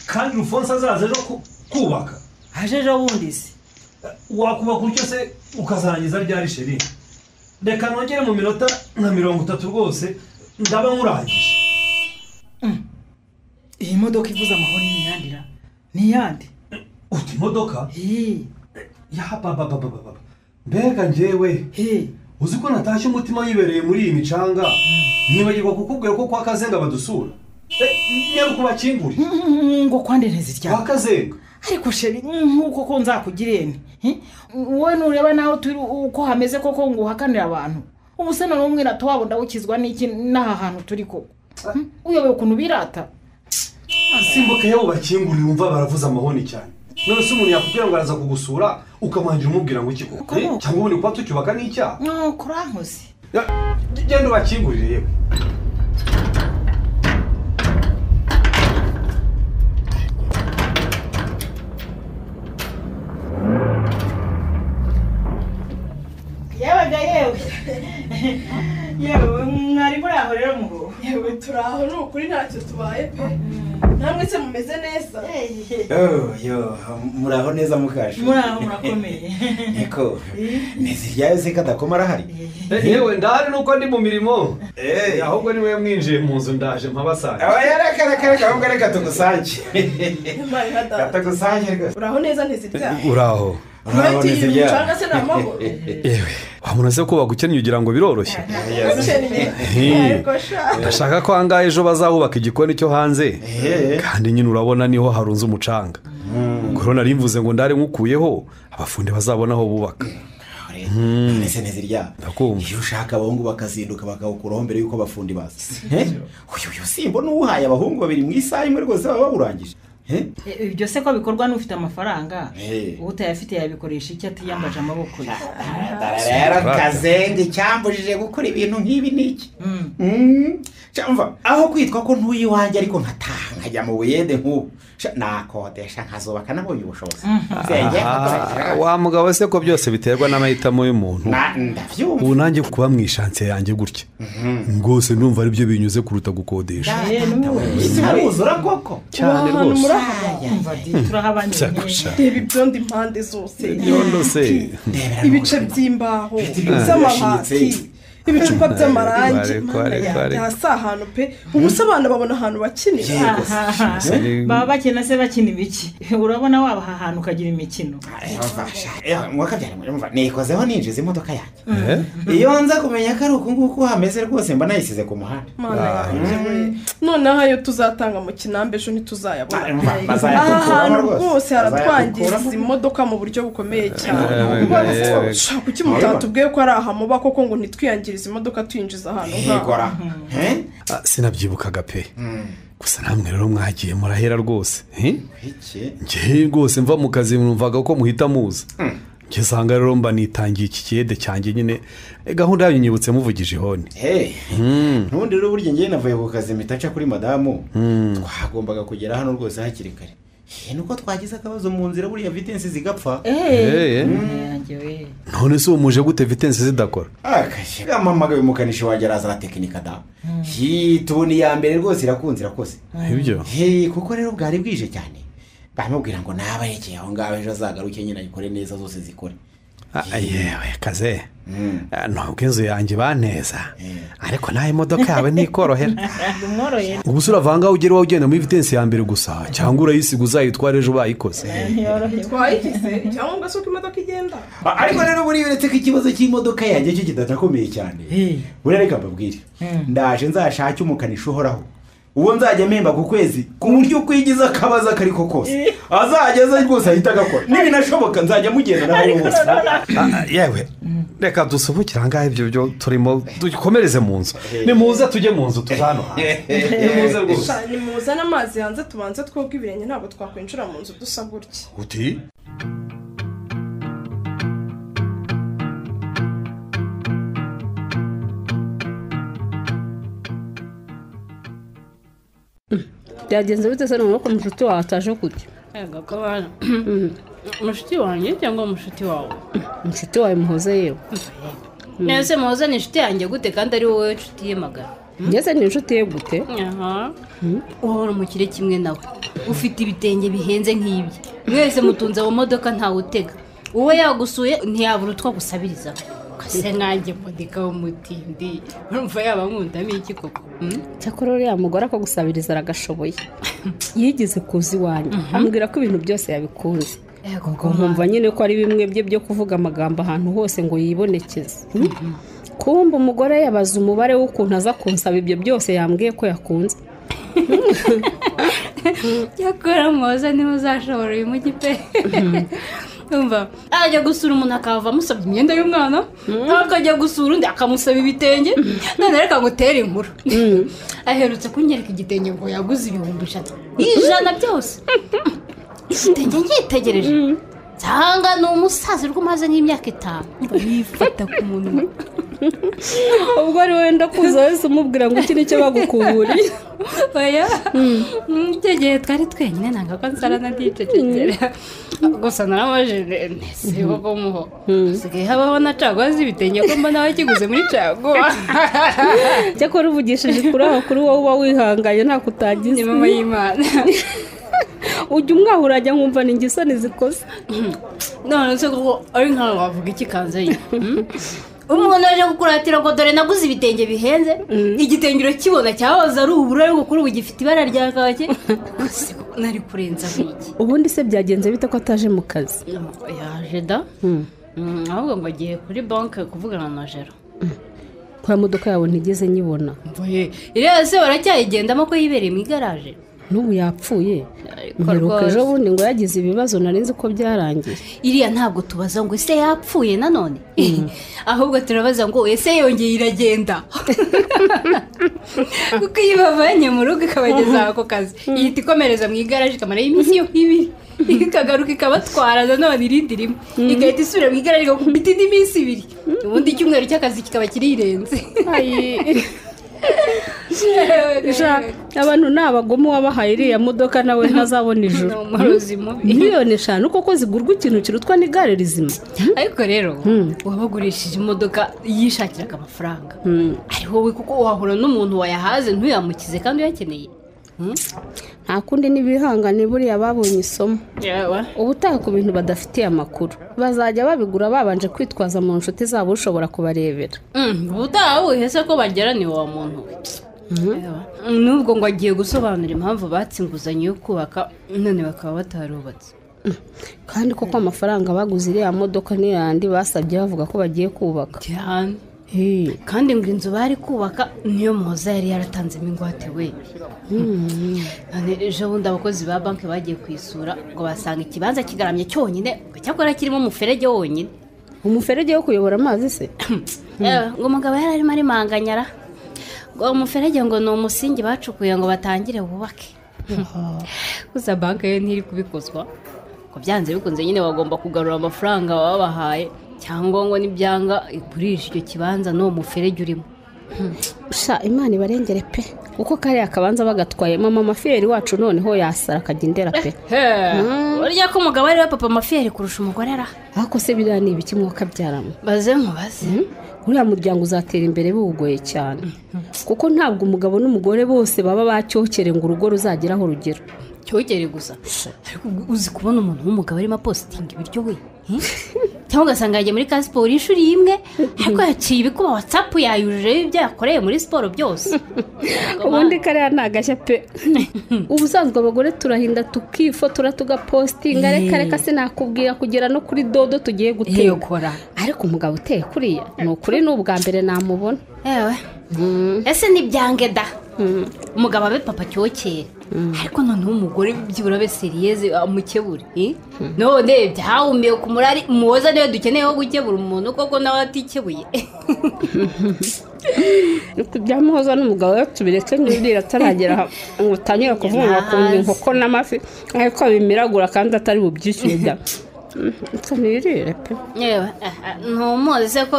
[SPEAKER 1] kandi Rufonse azaza ejo kubaka
[SPEAKER 6] haje ejo bundi se
[SPEAKER 1] wakubaka utyo se ukazarangiza ryari sheri reka nongere mu minota nka 30 rwose ndaba nkurangije
[SPEAKER 6] iyi modoka ivuze amahoro n'iyandira n'iyandi
[SPEAKER 1] uti modoka ya baba mbega njyewe uzi ko natashye umutima yibereye muri iyi micanga nibagirwa kukubwira ko kwa Kazenga badusura nyaruko bakinguri
[SPEAKER 6] ngo kwande ntizirya
[SPEAKER 1] kwa Kazenga
[SPEAKER 6] ariko sheri nk'uko ko nzakugirene wowe nureba naho turi uko hameze koko ngo uhakanire abantu ubu se none umwe natwabo ndawukizwa n'iki n'aha hantu turi koko uyobewe ukuntu birata
[SPEAKER 1] simbuka yewe bakingurira umva baravuza amahoni cyane none se umuntu yakubwira ngo araza kugusura ukamwangira umubwira ngo iki koko cyangwa ubundi kuba tucyubaka n'icyaha
[SPEAKER 6] kurankoze
[SPEAKER 1] genda ubakingurire yewe
[SPEAKER 6] yewe mwari muri aho rero muho
[SPEAKER 3] yewe turi aho ni ukuri ntacyo tubaye pe namwe se mumeze neza
[SPEAKER 5] muri aho neza mukaje
[SPEAKER 6] muri aho murakomeye
[SPEAKER 5] niko ntiziryayo se kadakoma arahari
[SPEAKER 1] yewe ndahari nuko ndi mu mirimo ahubwo niwe mwinjiye mu nzu ndaje mpabasange
[SPEAKER 5] reka ahubwo reka tugusange katagusange rwose
[SPEAKER 3] uraho neza ntiziryayo
[SPEAKER 1] uraho
[SPEAKER 3] ntibatiye umucanga se ni amahoro
[SPEAKER 1] yewe wabona se ko bagukennye ugira ngo biroroshye ndashaka ko ahangaha ejo bazahubaka igikoni cyo hanze kandi nyine urabona niho harunze umucanga ubwo nari mvuze ngo ndare nkukuyeho abafundi bazabona aho bubaka
[SPEAKER 5] mbese ntizirya iyo ushaka abahungu bakazinduka bakawukuraho mbere y'uko abafundi baza uyu simba n'uwuhaye abahungu babiri mu isaha imwe rwose baba bawurangije
[SPEAKER 6] ibyo se ko bikorwa n'ufite amafaranga utayafite yabikoresha icyo atiyambaje amaboko ye
[SPEAKER 5] rero kazenge cyambujije gukora ibintu nk'ibi n'iki cyamva aho kwitwa ko ntuye iwanjye ariko nkataha nkajya mu buyede nk'ubu nakodesha nkazubaka nabonye ubushobozi
[SPEAKER 1] wa mugabo se ko byose biterwa n'amahitamo y'umuntu
[SPEAKER 5] ndabyumva
[SPEAKER 1] ubu nanjye kuba mu ishansiye yanjye gutya rwose numva aribyo binyuze kuruta gukodesha
[SPEAKER 5] haruzura koko
[SPEAKER 1] cyane rwose
[SPEAKER 6] turahabanye
[SPEAKER 3] reba ibyondo impande zose
[SPEAKER 1] ibyondo se
[SPEAKER 3] ibice by'imbaho z'amabati ibicupa by'amarangi hasi ahantu pe ubu se abana babona ahantu bakinira
[SPEAKER 6] baba bakina se bakina ibiki urabona wabaha ahantu ukagira imikino
[SPEAKER 5] nikozeho ninjiza imodoka yanjye iyo nza kumenya ko ari uku nguku hameze rwose mba nayisize ku muhanda
[SPEAKER 3] noneho ayo tuzatanga mu kinambe ejo ntituzayabona aha hantu rwose haratwangiriza imodoka mu buryo bukomeye cyane kuki mutatubwiye ko ari ahamuba koko ngo ntitwiyangirize imodoka tuyinjiza ahantu nk'aho
[SPEAKER 1] sinabyibukaga pe gusa namwe rero mwagiye murahera rwose njye rwose mva mu kazi numvaga ko muhita muza ngesanga rero mba nitangiye iki kiyede cyanjye nyine gahunda yanyu nyibutse muvugije ihoni
[SPEAKER 5] ntundi rero burya ngewe navuye ku kazi mpita nca kuri madamu twagombaga kugera hano rwose hakiri kare nuko twagize akabazo mu nzira buriya vitensi zigapfa
[SPEAKER 1] none se ubu muje gute vitensi zidakora
[SPEAKER 5] amamagaye umukanishi wanjye arazana tekinika da tubona iya mbere rwose irakunze irakoze
[SPEAKER 1] ibyo
[SPEAKER 5] kuko rero bwari bwije cyane bamubwira ngo nabarekeye aho ngaho ejo azagaruke nyine ayikore neza zose zikore
[SPEAKER 1] yewe kaze ntabwo inzu yanjye baneza ariko naho imodoka yawe ntikorohera ubu se uravanga ugera wowe ugenda muri vitensi ya mbere gusa cyangwa urayisiga uzayitwara ejo bayikoze
[SPEAKER 3] twayishyize cyangwa se uko imodoka igenda
[SPEAKER 5] ariko rero buriya uretse ko ikibazo cy'imodoka yanjye cyo kidakomeye cyane buriya reka mbabwire ndaje nzashake umukanishi uhoraho uwo nzajya mpemba ku kwezi ku buryo kwigiza akabazo ako ariko kose azageza rwose ahita agakora n'ibinashoboka nzajya mugenda nawe bose
[SPEAKER 1] yewe reka dusubukire ahangaha ibyo byo turimo dukomereze mu nzu nimuze tujye mu nzu tuza hano nimuze rwose
[SPEAKER 3] nimuzane amazi hanze tubanze twoga ibirenge ntabwo twakwinjira mu nzu dusa gutya
[SPEAKER 1] uti
[SPEAKER 2] byagenze bite se noneho ko mushuti wawe ataje kurya
[SPEAKER 7] umushuti wanjye cyangwa umushuti wawe
[SPEAKER 2] umushuti wawe muhoze yewe
[SPEAKER 7] nese muhoze ni inshuti yanjye gute kandi ari wowe inshuti ye magana
[SPEAKER 2] ngeze ni inshuti ye gute
[SPEAKER 7] uhora umukire kimwe nawe ufite ibitenge bihenze nk'ibye mwese mutunze mu modoka ntawe utega uwo yagusuye ntiyabura utwo gusabiriza kase nkanjye modika w'umutindi urumva yaba nkundamo iki koko
[SPEAKER 2] cyakora uriya mugore akagusabiriza aragashoboye yigeze kuza iwanyu ambwira ko ibintu byose yabikunze nkumva nyine ko ari bimwe bye byo kuvuga amagambo ahantu hose ngo yibonekeze kumva umugore yabaza umubare w'ukuntu aza kunsaba ibyo byose yambwiye ko yakunze
[SPEAKER 7] cyakora muhoza niba uzashobora uyu mujyi pe umva ajya gusura umuntu akava amusabye imyenda y'umwana akajya gusura undi akamusaba ibitenge none reka ngutere inkuru aherutse kunyereka igitenge ngo yaguze 100 byose igitenge ngitegereje cyangwa ni umusaza uri kumaze nk'imyaka 5 yifata ku munwa
[SPEAKER 2] ubwo ari wenda kuza wese umubwira ngo iki nicyo bagukuburiye
[SPEAKER 7] oya icyo gihe twari twenyine ntabwo ko nsara na dicecekera gusa naramajije nese koko muho sigaye habaho na caguwa z'ibitenge ko mbona wakiguze muri caguwa
[SPEAKER 2] cyakora uvugishije kuri aho kuri wowe uba wihanganye ntako utagize
[SPEAKER 7] ni mama y'Imana
[SPEAKER 2] ujya umwahura ajya nkumva ni ingisoni zikoze
[SPEAKER 7] none se koko ari nkaho wavuga iki kanze umuntu aje kukuratira ngo dore naguze ibitenge bihenze igitenge urakibona cyahoze ari ubururu ariko kuri ubu gifite ibara rya kake nari kurenza biki
[SPEAKER 2] ubundi se byagenze bite ko ataje mu kazi
[SPEAKER 7] yaje da ahubwo ngo agiye kuri banki kuvugana na Jero
[SPEAKER 2] kwa modoka yawe ntigeze nyibona
[SPEAKER 7] iriya se baracyayigendamo ko yibereye mu igaraje
[SPEAKER 2] n'ubu yapfuye mperuka ejo bundi ngo yagize ibibazo narinzi ko byarangiye
[SPEAKER 7] iriya ntabwo tubaza ngo ese yapfuye nanone ahubwo turabaza ngo ese yongeye iragenda kuko iyo bavanye mu rugo ikabageza ako kazi ihita ikomereza mu igaraje ikamaraho iminsi yo 2 ikagaruka ikabatwara nanone irindi rimwe igahita isubira mu igaraje igakubita indi minsi 2 ubundi icyumweru cy'akazi kikaba kirirenze
[SPEAKER 2] abantu ni abagome wabahaye iriya modoka nawe ntazabona ijoro miliyoni 5 koko zigurwa ikintu kirutwa n'igare rizima
[SPEAKER 7] ariko rero wabagurishije imodoka yishakiraga amafaranga ari wowe kuko wahura n'umuntu wayahaze ntuyamukize kandi uyakeneye
[SPEAKER 2] nta kundi n'ibihangane buriya babonye isomo ubutaha ku bintu badafitiye amakuru bazajya babigura babanje kwitwaza mu nshuti zabo ushobora kubarebera
[SPEAKER 7] ubutaha wihese ko bagera ni wa muntu nubwo ngo agiye gusobanura impamvu batse inguzanyo yo kubaka none bakaba batarubatse
[SPEAKER 2] kandi koko amafaranga baguze iriya modoka niyo yandi basabye bavuga ko bagiye kubaka
[SPEAKER 7] cyane kandi ngo inzu bari kubaka niyo muhoza yari yaratanzemo ingwate we ejo bundi abakozi ba banki bagiye kwisura ngo basanga ikibanza kigaramye cyonyine cyakora kirimo umuferege wonyine
[SPEAKER 2] umuferege wo kuyobora amazi se
[SPEAKER 7] ngo umugabo yari arimo arimanganyara ngo umuferege ngo ni umusingi bacukuye ngo batangire bubake gusa banki yo ntiri kubikozwa ko byanze bikunze nyine bagomba kugarura amafaranga babahaye cyangwa ngo nibyanga igurisha icyo kibanza n'uwo muferege urimo
[SPEAKER 2] Imana ibarengere pe kuko kariya kabanza bagatwayemo mama fiyeri wacu noneho yasara akajya indera pe
[SPEAKER 7] burya ko umugabo ari we papa mafiyeri kurusha umugore ara
[SPEAKER 2] ariko se biriya ni ibiki mwuka byaramo
[SPEAKER 7] baze nkubaze
[SPEAKER 2] uriya muryango uzatera imbere biwugoye cyane kuko ntabwo umugabo n'umugore bose baba bacyokere ngo urugo ruzageraho rugero
[SPEAKER 7] cyokere gusa ariko uzi kubona umuntu w'umugabo arimo apositinga ibiryo we cyangwa ugasanga yagiye muri ka siporo inshuro imwe ariko yaciye ibikuba watsapu yayujuje ibyo yakoreye muri siporo byose
[SPEAKER 2] ubundi kariya ni agashya pe ubusanzwe abagore turahinda tukifotora tugapositinga reka sinakubwira kugera no kuri dodo tugiye guteka ariko umugabo uteye kuriya ni ukuri ni ubwa mbere namubona
[SPEAKER 7] yewe ese nibyange da umugabo abe papa cyokere ariko noneho umugore byibura be seriyeze amukebure none byawumiye ku murari muhoza niwe dukeneyeho gukebura umuntu koko nawe atikebuye
[SPEAKER 2] byamuhoza n'umugabo we tubireke n'ibirira ataragera ngo utangire kuvuga bakunda inkoko n'amafi ariko bimiragura kandi atari bubyishyure bya nsanirire pe
[SPEAKER 7] yewe ntumuzi ko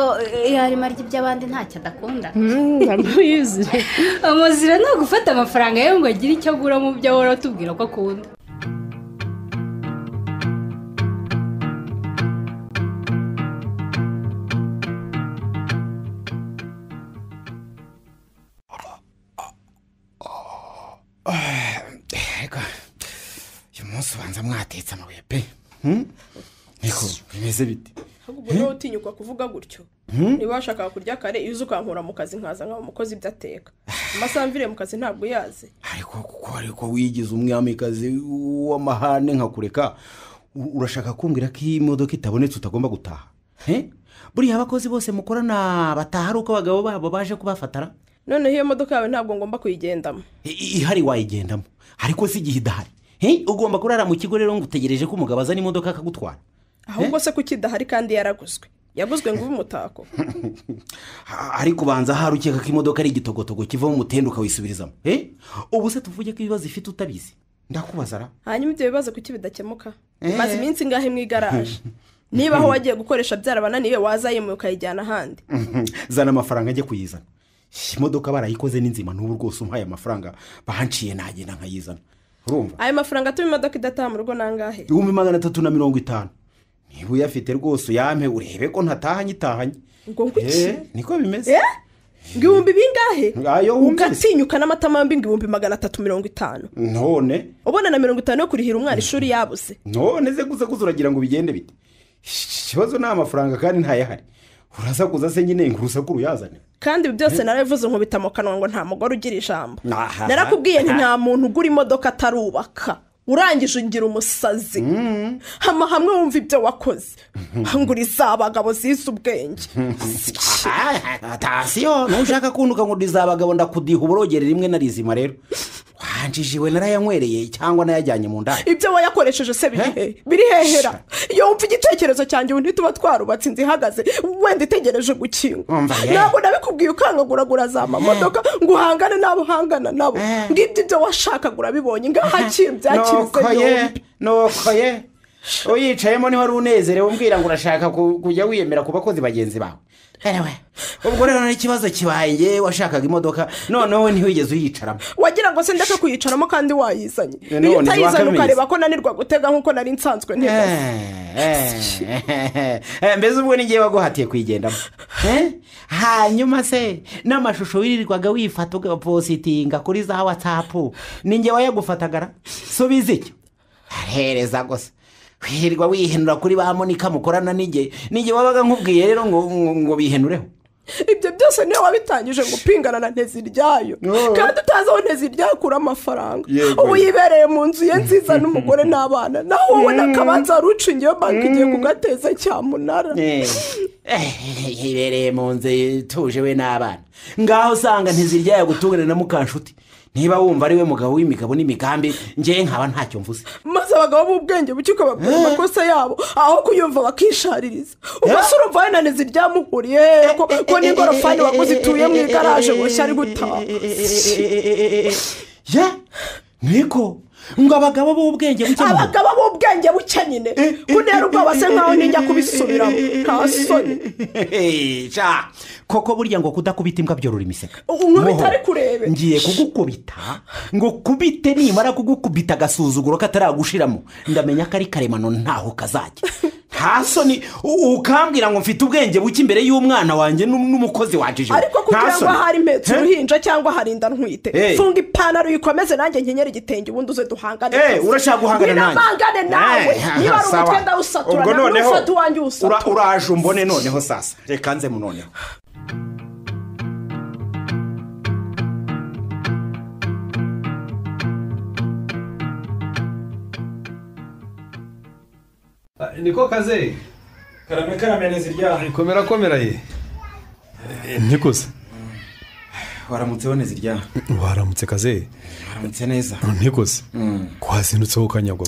[SPEAKER 7] iyo arimo arya iby'abandi ntacyo adakunda
[SPEAKER 2] ndamuyizire
[SPEAKER 7] amuzira no gufata amafaranga ye ngo agire icyo agura mu byo ahora atubwira ko akunda
[SPEAKER 5] uyu munsi ubanza mwatetse amabuye pe niko bimeze bite
[SPEAKER 3] ahubwo nawe utinyuka kuvuga gutyo niba washakaga kurya kare iyo uzi ukankura mu kazi nkaza nkaba umukozi ibyo ateka amasaha mviriye mu kazi ntabwo uyazi
[SPEAKER 5] ariko wigize umwamikazi w'amahane nkakureka urashaka kumbwira ko iyi modoka itabonetse utagomba gutaha buriya abakozi bose mukorana bataha ari uko abagabo babo baje kubafatara
[SPEAKER 3] noneho iyo modoka yawe ntabwo ngomba kuyigendamo.
[SPEAKER 5] ihari wayigendamo ariko si igihe idahari. Ugomba kurara mu kigo rero ngo utegereje ko umugabo azana imodoka akagutwara.
[SPEAKER 3] ahubwo se kuki idahari kandi yaguzwe ngo ube umutako.
[SPEAKER 5] ariko ubanza hari ukeka ko imodoka ari igitogotogo kiva mu mutende ukawisubirizamo. ubu se tuvuge ko ibibazo ifite utabizi ndakubaza ra.
[SPEAKER 3] hanyuma ibyo bibazo kuki bidakemuka? maze iminsi ngahe mu igaraje. niba aho wagiye gukoresha byarabananiye wazayimuye ukayijyana ahandi.
[SPEAKER 5] zana amafaranga ajye kuyizana. imodoka barayikoze n'inzima n'ubu rwose umpaye amafaranga bahanciye nagenda nkayizana. urumva
[SPEAKER 3] ayo mafaranga atuma imodoka idataha mu rugo nangahe?
[SPEAKER 5] 350. niba uyafite rwose uyampe urebe ko ntataha nyitahanye.
[SPEAKER 3] ngo nguki
[SPEAKER 5] niko bimeze.
[SPEAKER 3] ibihumbi bingahe?
[SPEAKER 5] ayo
[SPEAKER 3] ugatinyuka n'amatama yombi ngo 350.
[SPEAKER 5] none
[SPEAKER 3] ubona na 50 yo kurihira umwana ishuri yabuze.
[SPEAKER 5] none ze gusa uragira ngo bigende bite? ikibazo ni amafaranga kandi ntayahari. uraza kuza se nyine ingurusakuru yazane.
[SPEAKER 3] kandi ibi byose narabivuze nkubita mu kanwa ngo nta mugore ugira ijambo. narakubwiye nti nta muntu ugura imodoka atarubaka. urangije ungira umusazi. hamwe wumva ibyo wakoze. nguriza abagabo zise ubwenge.
[SPEAKER 5] atasiyo nushaka kunduka ngo ndiza abagabo ndakudiha uburogere rimwe na rizima rero. wanjijiwe narayanywereye cyangwa nayajyanye mu ndani.
[SPEAKER 3] ibyo wayakoresheje se biri hehera. iyo wumva igitekerezo cyanjye undi tuba twarubatse inzu ihagaze wenda itegereje gukingwa. ntabwo nabikubwiye ukangaguragura za mamodoka ngo uhangane n'abo uhangana nabo. ngibyo ibyo washakaga urabibonye ngahakira byakirize yombi.
[SPEAKER 5] nokoye uyicayemo niho ari unezerewe umbwira ngo urashaka kujya wiyemera ku bakozi bagenzi bawe. ubwo rero n'ikibazo kibaye ngewe washakaga imodoka noneho ntiwigeze uyicaramo.
[SPEAKER 3] wagira ngo se ndeke kuyicaramo kandi wayizanye. iyo utayizanye ukareba ko nanirwa gutega nk'uko nari nsanzwe ntega.
[SPEAKER 5] mbese ubwo ni ngewe waguhatiye kuyigendamo. hanyuma se n'amashusho wirirwaga wifata ugapositinga kuri za watsapu ni ngewe wayagufatagara. subiza icyo ahereza gusa wirirwa wihenura kuri ba Monika mukorana nige wabaga nkubwiye rero ngo bihenureho.
[SPEAKER 3] ibyo byose niyo wabitangije ngo upingana na Nteziryayo kandi utazi aho Nteziryayo akura amafaranga. ubu yibereye mu nzu ye nziza n'umugore n'abana naho wowe n'akabanza wari ucingiyeho banki igiye kugateza cyamunara.
[SPEAKER 5] yibereye mu nzu ituje we n'abana ngaho usanga Nteziryayo gutungana na Mukanshuti. niba wumva ari we mugabo w'imigabo n'imigambi ngewe nkaba ntacyo mvuze.
[SPEAKER 3] maze abagabo b'ubwenge buke ukababwira amakosa yabo aho kuyumva bakishaririza. ubuse urumva we na Nteziryamuhuriye ko n'ingorofani waguze ituye mu igaraje ngo nshya ari gutaha.
[SPEAKER 5] niko ngo abagabo b'ubwenge buke.
[SPEAKER 3] abagabo b'ubwenge buke nyine kunera ubwoba se nkaho nijya kubisubiramo nta soni.
[SPEAKER 5] koko burya ngo kudakubita imbwa byorora imiseka.
[SPEAKER 3] nkubita ari kurebe.
[SPEAKER 5] ngiye kugukubita ngo kubite nimara kugukubita agasuzuguro kataragushiramo ndamenya ko ari karemano ntaho kazajya. nta soni ukambwira ngo mfite ubwenge buke imbere y'umwana wanjye n'umukozi wajije.
[SPEAKER 3] ariko kugira ngo hari impetse uruhinja cyangwa harinda ntwite funga ipantaro uyikomeze nanjye nkenyera igitenge ubundi uze duhangane.
[SPEAKER 5] urashaka guhangana nanjye.
[SPEAKER 3] mpangane nawe niba ari umutwe ndawusatura n'ufata uwanjye uwusatura.
[SPEAKER 5] uraje umbone noneho sasa reka nze mu noneho.
[SPEAKER 1] niko kaze
[SPEAKER 8] karame Nteziryayo.
[SPEAKER 1] komera ye. nikuze
[SPEAKER 5] waramutseho Nteziryayo.
[SPEAKER 1] waramutse kaze.
[SPEAKER 5] waramutse neza.
[SPEAKER 1] nikuze ko hazindutseho kanyagwa.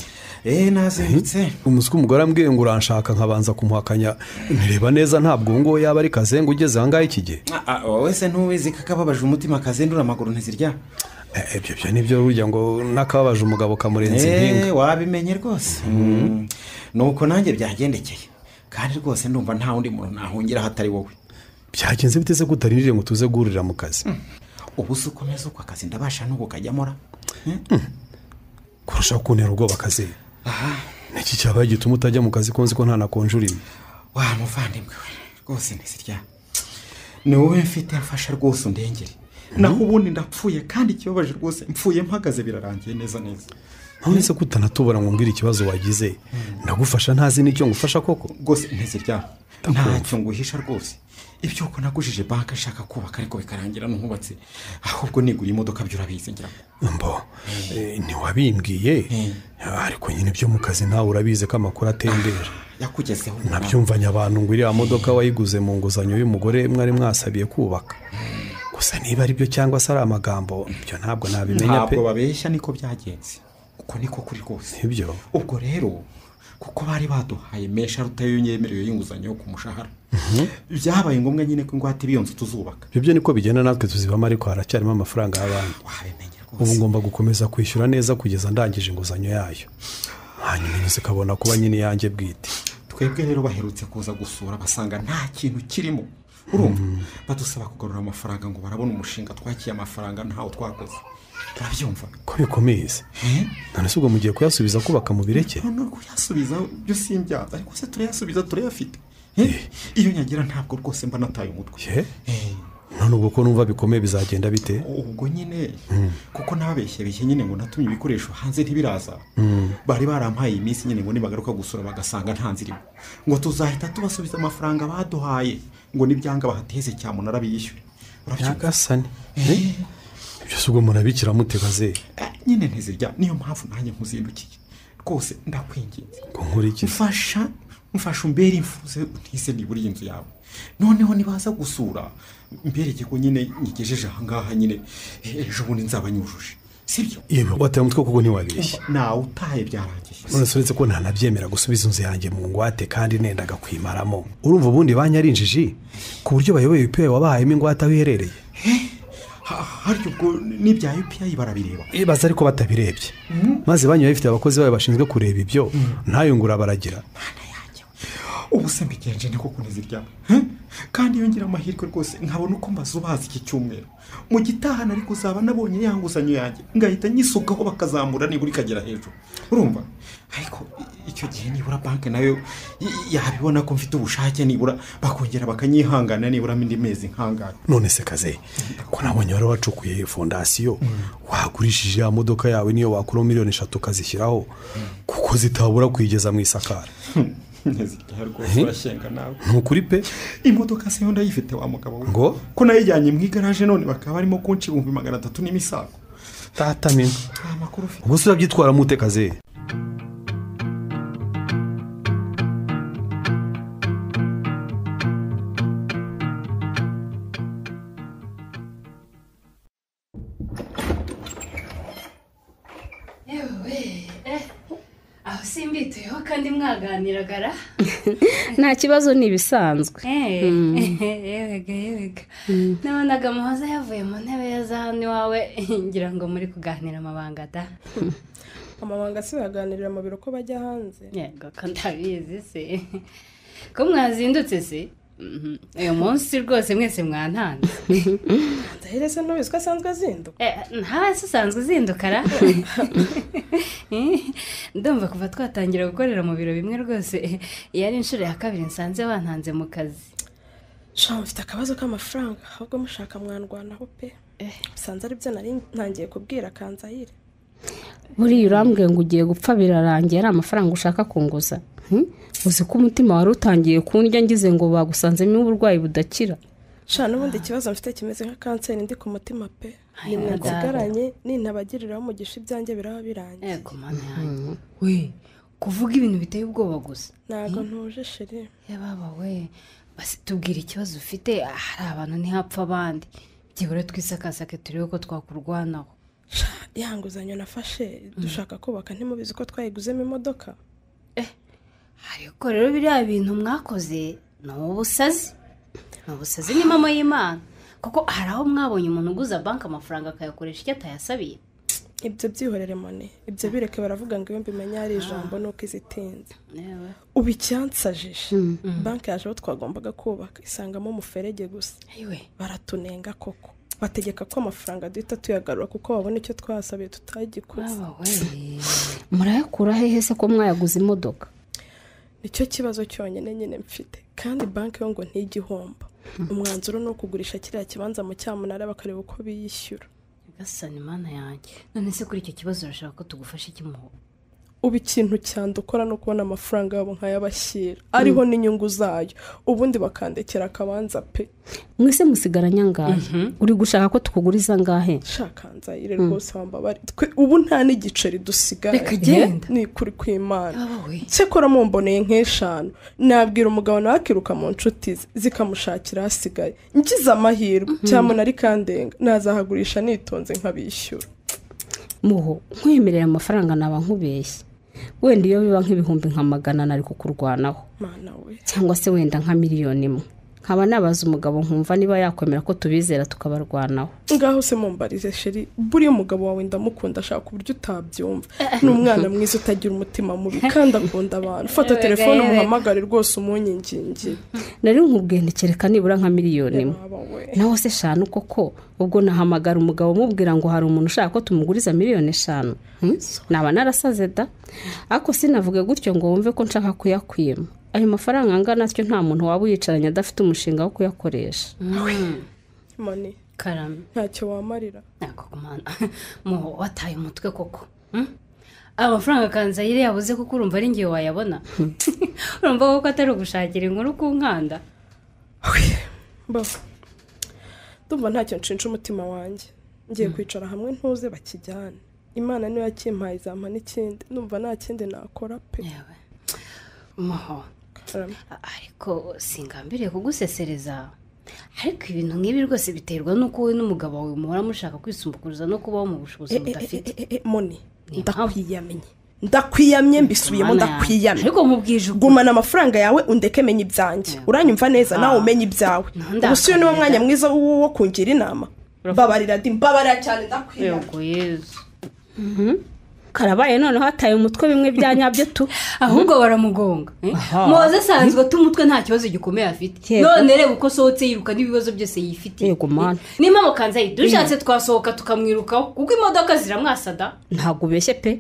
[SPEAKER 5] nazindutse.
[SPEAKER 1] umuswa umugore ambwiye ngo uranshaka nkabanza kumuhakanya ntireba neza ntabwo ngo yaba ari kaze ngo ugeze ahangaha iki gihe.
[SPEAKER 5] wowe se ntubizi ko akababaje umutima kazendura amaguru Nteziryayo.
[SPEAKER 1] ibyo nibyo burya ngo n'akababaje umugabo kamurenza impinga.
[SPEAKER 5] wabimenye rwose. nuko nanjye byagendekeye kandi rwose ndumva nta wundi muntu nahungira hatari wowe.
[SPEAKER 1] byagenze biteze ko utarindiriye ngo tuze guhurira mu kazi.
[SPEAKER 5] ubu se ukomeza uko akazi ndabasha n'ubu kajyamora.
[SPEAKER 1] kurushaho kuntera ubwoba kaze. niki cyabaye gituma utajya mu kazi ko nzi ko nta nakonje urimo.
[SPEAKER 5] wa muvandimwe we rwose Nteziryayo ni wowe mfite mfasha rwose undengere. naho ubundi ndapfuye kandi ikibabaje rwose mpfuye mpagaze birarangiye neza.
[SPEAKER 1] none se kutanatubura ngo mbwire ikibazo wagize ndagufasha ntazi n'icyo ngufasha koko.
[SPEAKER 5] rwose Nteziryayo ntacyo nguhisha rwose. ibyo uko nagujije banki ashaka kubaka ariko bikarangira ntubatse ahubwo nigura imodoka byo urabizi ngira
[SPEAKER 1] mbo. ntiwabimbwiye ariko nyine byo mu kazi nawe urabizi ko amakuru atembera.
[SPEAKER 5] yakugezeho.
[SPEAKER 1] nabyumvanye abantu ngo iriya modoka wayiguze mu nguzanyo y'umugore mwari mwasabiye kubaka. gusa niba ari byo cyangwa se ari amagambo ibyo ntabwo nabimenya pe.
[SPEAKER 5] ntabwo babeshya niko byagenze uko niko kuri rwose.
[SPEAKER 1] Ibyo
[SPEAKER 5] ubwo rero kuko bari baduhaye mesha rutayo yemerewe y'inguzanyo ku mushahara byabaye ngombwa nyine ko ingwate iyo nzu tuzubaka.
[SPEAKER 1] ibyo niko bigenda natwe tuzibamo ariko haracyarimo amafaranga y'abandi. ubu ngomba gukomeza kwishyura neza kugeza ndangije inguzanyo yayo hanyuma nyine zikabona kuba nyine yanjye bwite.
[SPEAKER 5] twebwe rero baherutse kuza gusura basanga nta kintu kirimo urumva badusaba kugarura amafaranga ngo barabona umushinga twakiye amafaranga ntawo twakoze. turabyumva
[SPEAKER 1] ko bikomeye se none se ubwo mugiye kuyasubiza kubaka mu bireke.
[SPEAKER 5] no kuyasubiza byo simbyaza ariko se turayasubiza turayafite. iyo nyagira ntabwo rwose mba nataye umutwe.
[SPEAKER 1] none ubwo ko numva bikomeye bizagenda bite.
[SPEAKER 5] ubwo nyine kuko nababeshye nyine ngo natumye ibikoresho hanze ntibiraza bari barampaye iminsi nyine ngo nibagaruka gusura bagasanga nta nzirimo ngo tuzahita tubasubiza amafaranga baduhaye ngo nibyanga bahateze cyamunara biyishyure.
[SPEAKER 1] nyagasani ibyo si ubwo murabikira mutega ze
[SPEAKER 5] nyine ntizirya niyo mpamvu nanjye nkuzindukiye rwose ndakwinginze
[SPEAKER 1] ngo nkore iki.
[SPEAKER 5] mfasha umbere imfuze ntise nibura iyi nzu yawe noneho nibaza gusura mbereke ko nyine nyigejeje ahangaha nyine ejo bundi nzaba nyujuje sibyo.
[SPEAKER 1] yewe wateye umutwe kuko ntiwabeshye
[SPEAKER 5] nawe utaye byarangiye.
[SPEAKER 1] none se uretse ko ntanabyemera gusubiza inzu yanjye mu ngwate kandi nendaga kwimaramo urumva ubundi banyarinjiji ku buryo bayoboye UPI wabahayemo ingwate aho iherereye.
[SPEAKER 5] haryo ubwo n'ibya UPI barabireba.
[SPEAKER 1] baza ariko batabirebye maze banyoye bifite abakozi bayo bashinzwe kureba ibyo ntayungura baragira.
[SPEAKER 5] ubu se mbigenje niko kunezirya kandi yongera amahirwe rwose nkabona uko mbazubaza iki cyumweru mu gitahana ariko uzaba nabonye yanguzanyo yanjye ngahita nyisukaho bakazamura nibura ikagera hejuru urumva. ariko icyo gihe nibura banki nayo yabibona ko mfite ubushake nibura bakongera bakanyihangana nibura indi mezi nkangana.
[SPEAKER 1] none se kaze ko nabonye wari wacukuye fondasiyo wagurishije ya modoka yawe niyo wakura miliyoni 3 ukazishyiraho kuko zitabura kuyigeza mu isakara.
[SPEAKER 5] ntizirya rwose urashenga nawe.
[SPEAKER 1] nukuri pe
[SPEAKER 5] imodoka se yonda yifite wa mugabo we
[SPEAKER 1] ngo
[SPEAKER 5] ko nayijyanye mu igaraje none bakaba barimo kunci 300 n'imisago.
[SPEAKER 1] tata mimi
[SPEAKER 5] amakuru ufite
[SPEAKER 1] ubwo urabyitwara mute kaze.
[SPEAKER 7] aho simbituyeho kandi mwaganiragara
[SPEAKER 2] nta kibazo ni ibisanzwe.
[SPEAKER 7] yewega nabonaga muhoza yavuye mu ntebe ya za hano iwawe ngira ngo muri kuganira amabanga da.
[SPEAKER 3] amabanga si baganirira mu biro ko bajya hanze.
[SPEAKER 7] yego ko ndabizi se ko mwazindutse se uyu munsi rwose mwese mwantanze.
[SPEAKER 3] ndaherese n'ubizi ko asanzwe azinduka.
[SPEAKER 7] ntawe se usanzwe uzindukara ndumva kuva twatangira gukorera mu biro bimwe rwose iyo ari inshuro ya kabiri nsanze bantanze mu kazi.
[SPEAKER 3] shaka mfite akabazo k'amafaranga ahubwo mushaka mwandwanaho pe. bisanze ari byo nari ntangiye kubwira Kanzayire.
[SPEAKER 2] buriya urambwiye ngo ugiye gupfa birarangiye ari amafaranga ushaka kunguza. uzi ko umutima wari utangiye kundya ngize ngo bagusanzemo uburwayi budakira.
[SPEAKER 3] shaka n'ubundi ikibazo mfite kimeze nka kanseri ndi ku mutima pe. nimwe nsigaranye nintabagiriraho umugisha ibyanjye biraba birangiye.
[SPEAKER 7] yego mana yanjye we kuvuga ibintu biteye ubwoba gusa.
[SPEAKER 3] ntabwo ntuje sheri.
[SPEAKER 7] yababa we basi tubwira ikibazo ufite hari abantu ntihapfa abandi byibura twisakasake turebe ko twakurwanaho.
[SPEAKER 3] yanguzanyo nafashe dushaka kubaka ntimubizi ko twayiguzemo imodoka.
[SPEAKER 7] ariko rero biriya bintu mwakoze ni ubusazi ni mama y'Imana kuko hari aho mwabonye umuntu uguza banki amafaranga akayakoresha icyo atayasabiye.
[SPEAKER 3] ibyo byihorere mone ibyo bireke baravuga ngo iyo mbimenya ari ijambo nuko izitinze. ubu icyansajije banki yaje aho twagombaga kubaka isangamo umuferege gusa. baratunenga koko bategeka ko amafaranga duhita tuyagarura kuko babona icyo twasabiye tutagikoze.
[SPEAKER 2] murayakura hehe se ko mwayaguze imodoka.
[SPEAKER 3] nicyo kibazo cyonyine nyine mfite kandi banki yo ngo ntigihomba. umwanzuro ni ukugurisha kiriya kibanza mu cyamunara bakareba uko biyishyura.
[SPEAKER 7] gasani mana yanjye none se kuri icyo kibazo urashaka ko tugufasha ikimuho.
[SPEAKER 3] ubu ikintu cyandukora no kubona amafaranga yabo nkayabashyira ariho n'inyungu zayo ubundi bakandekera akabanza pe.
[SPEAKER 2] mwese musigaranye angahe uri gushaka ko tukuguriza angahe?
[SPEAKER 3] shaka nzayire rwose wambabare ubu nta n'igiceri dusigaye.
[SPEAKER 7] Reka genda.
[SPEAKER 3] ni kuri kw'Imana cyekora mumboneye nk'eshanu nabwira umugabo nawe akiruka mu nshuti ze zikamushakira hasigaye ngize amahirwe cyangwa nari kandenga nazahagurisha nitonze nkabishyura.
[SPEAKER 2] muho nkwemerera amafaranga naba nkubeshye wenda iyo biba nk'ibihumbi nka 100 nari kukurwanaho cyangwa se wenda nka 1,000,000 nkaba nabaza umugabo nkumva niba yakwemera ko tubizera tukabarwanaho.
[SPEAKER 3] ngaho se mumbarize sheri buri umugabo wawe ndamukunda ashaka uburyo utabyumva n'umwana mwiza utagira umutima mubi kandi akunda abantu. fata telefone umuhamagare rwose umunyingingi.
[SPEAKER 2] nari nkubwiye ntikereka nibura nka 1,000,000 naho se 5 koko ubwo nahamagara umugabo mubwira ngo hari umuntu ushaka ko tumuguriza 5,000,000 naba narasaze da ako sinavuge gutyo ngo wumve ko nshaka kuyakwima. ayo mafaranga angana cyo nta muntu waba yicaranye adafite umushinga wo kuyakoresha.
[SPEAKER 3] mani
[SPEAKER 7] karame
[SPEAKER 3] ntacyo wamarira
[SPEAKER 7] nako kumana muho wataye umutwe koko. amafaranga Kanzayire yabuze kuko urumva ari ngiye wayabona. urumva ko atari ugushakira inkuru ku nkanda.
[SPEAKER 3] ndumva ntacyo nshinja umutima wanjye ngiye kwicara hamwe ntuze bakijyane. imana niyo yakimpaye izampa n'ikindi ndumva nta kindi nakora pe.
[SPEAKER 7] muho ariko singambiriye kugusesereza ariko ibintu nk'ibi rwose biterwa n'uko wowe n'umugabo wawe muhora mushaka kwisumbukuruza no kubaho mu bushobozi mudafite.
[SPEAKER 3] moni ndakwiyamye mbisubiyemo ndakwiyamye
[SPEAKER 7] ariko mubwije
[SPEAKER 3] gumana amafaranga yawe undeke menye ibyanjye uranyumva neza nawe umenye ibyawe. ubusuye niwo mwanya mwiza wo kungira inama. mbabarira cyane ndakwiyamye.
[SPEAKER 2] karabaye noneho hataye umutwe bimwe bya nyabyo tu
[SPEAKER 7] ahubwo baramugonga. Moze asanzwe tumutwe nta kibazo gikomeye afite none reba uko sohotse yiruka n'ibibazo byose yifite.
[SPEAKER 2] yego mana
[SPEAKER 7] nima mu Kanzayire dushatse twasohoka tukamwirukaho kuko imodoka ziramwasada.
[SPEAKER 2] ntago ubeshye pe.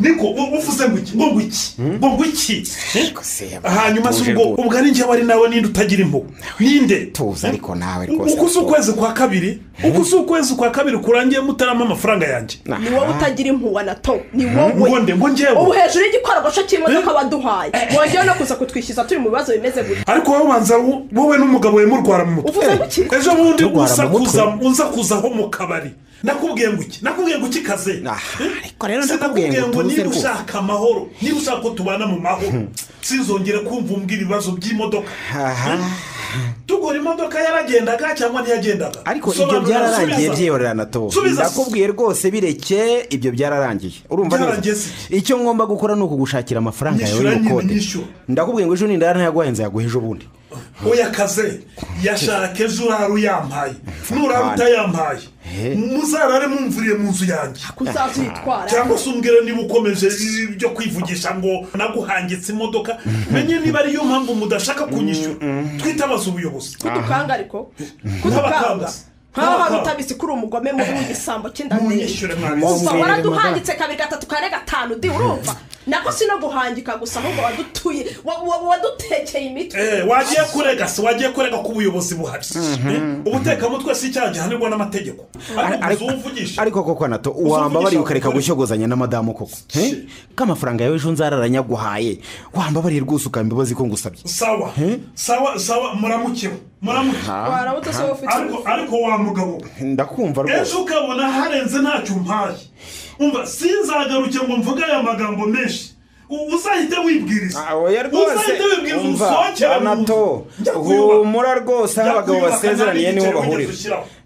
[SPEAKER 4] niko uvuze ngo iki hanyuma se ubwo ari njye wari nawe ninde utagira impuhwe ninde
[SPEAKER 5] tuza ariko nawe rwose
[SPEAKER 4] uko ukwezi kwa kabiri kurangiye mutarama amafaranga yanjye
[SPEAKER 3] ni wowe utagira impuhwe na to ni wowe
[SPEAKER 4] ngo njyewe
[SPEAKER 3] ubu hejuru y'igikoresho cy'imodoka waduhaye wongeye no kuza kutwishyuza turi mu bibazo bimeze gutya.
[SPEAKER 4] ariko wowe banza wowe n'umugabo we murwara mu mutwe ejo bundi uza kuzaho mu kabari nakubwiye ngo iki kaze.
[SPEAKER 5] ariko rero ndakubwiye ngo
[SPEAKER 4] niba ushaka amahoro niba ushaka ko tubana mu mahoro sinzongere kumva umbwira ibibazo by'imodoka. tugura imodoka yaragendaga cyangwa ntiyagendaga
[SPEAKER 5] ariko ibyo byararangiye byiyorera na to ndakubwiye rwose bireke ibyo byararangiye urumva neza icyo ngomba gukora ni ukugushakira amafaranga yawe y'ukode. ndakubwiye ngo ejo nindara ntayaguhenze yaguhe ejo bundi.
[SPEAKER 4] oya kaze yashaka ejo uraru yampaye nuraru utayampaye muzarare mumvuriye mu nzu yanjye cyangwa se umbwire niba ukomeje ibyo kwivugisha ngo naguhangitse imodoka menye niba ariyo mpamvu mudashaka kunyishyura twitabaza ubuyobozi.
[SPEAKER 3] kudukanga ariko kudukanga nkaho utabisi kuri umugome mu gisambo cy'indandeye uva waraduhangitse 2 3 4 5 di urumva nako sino guhangika gusa ahubwo wadutuye wadutekeye imitwe.
[SPEAKER 4] wagiye kurega ku buyobozi buhari ubuteka mutwe si cyaje hanirwa n'amategeko
[SPEAKER 5] ariko koko nato wamba bari ukareka gushyogozanya na madamu koko k'amafaranga yawe ejo nzararanyaguhaye wamba bari rwose ukambibazi ko ngusabye.
[SPEAKER 4] sawa muramukeho
[SPEAKER 3] warabutse so ufite
[SPEAKER 4] ariko wa mugabo
[SPEAKER 5] ndakumva rwose
[SPEAKER 4] ejo ukabona harenze ntacyo mpaye umva sinzagaruke ngo mvuge aya magambo menshi uzahite wibwiriza.
[SPEAKER 5] oya rwose umva nato humura rwose aho abagabo basezeraniye niho bahurira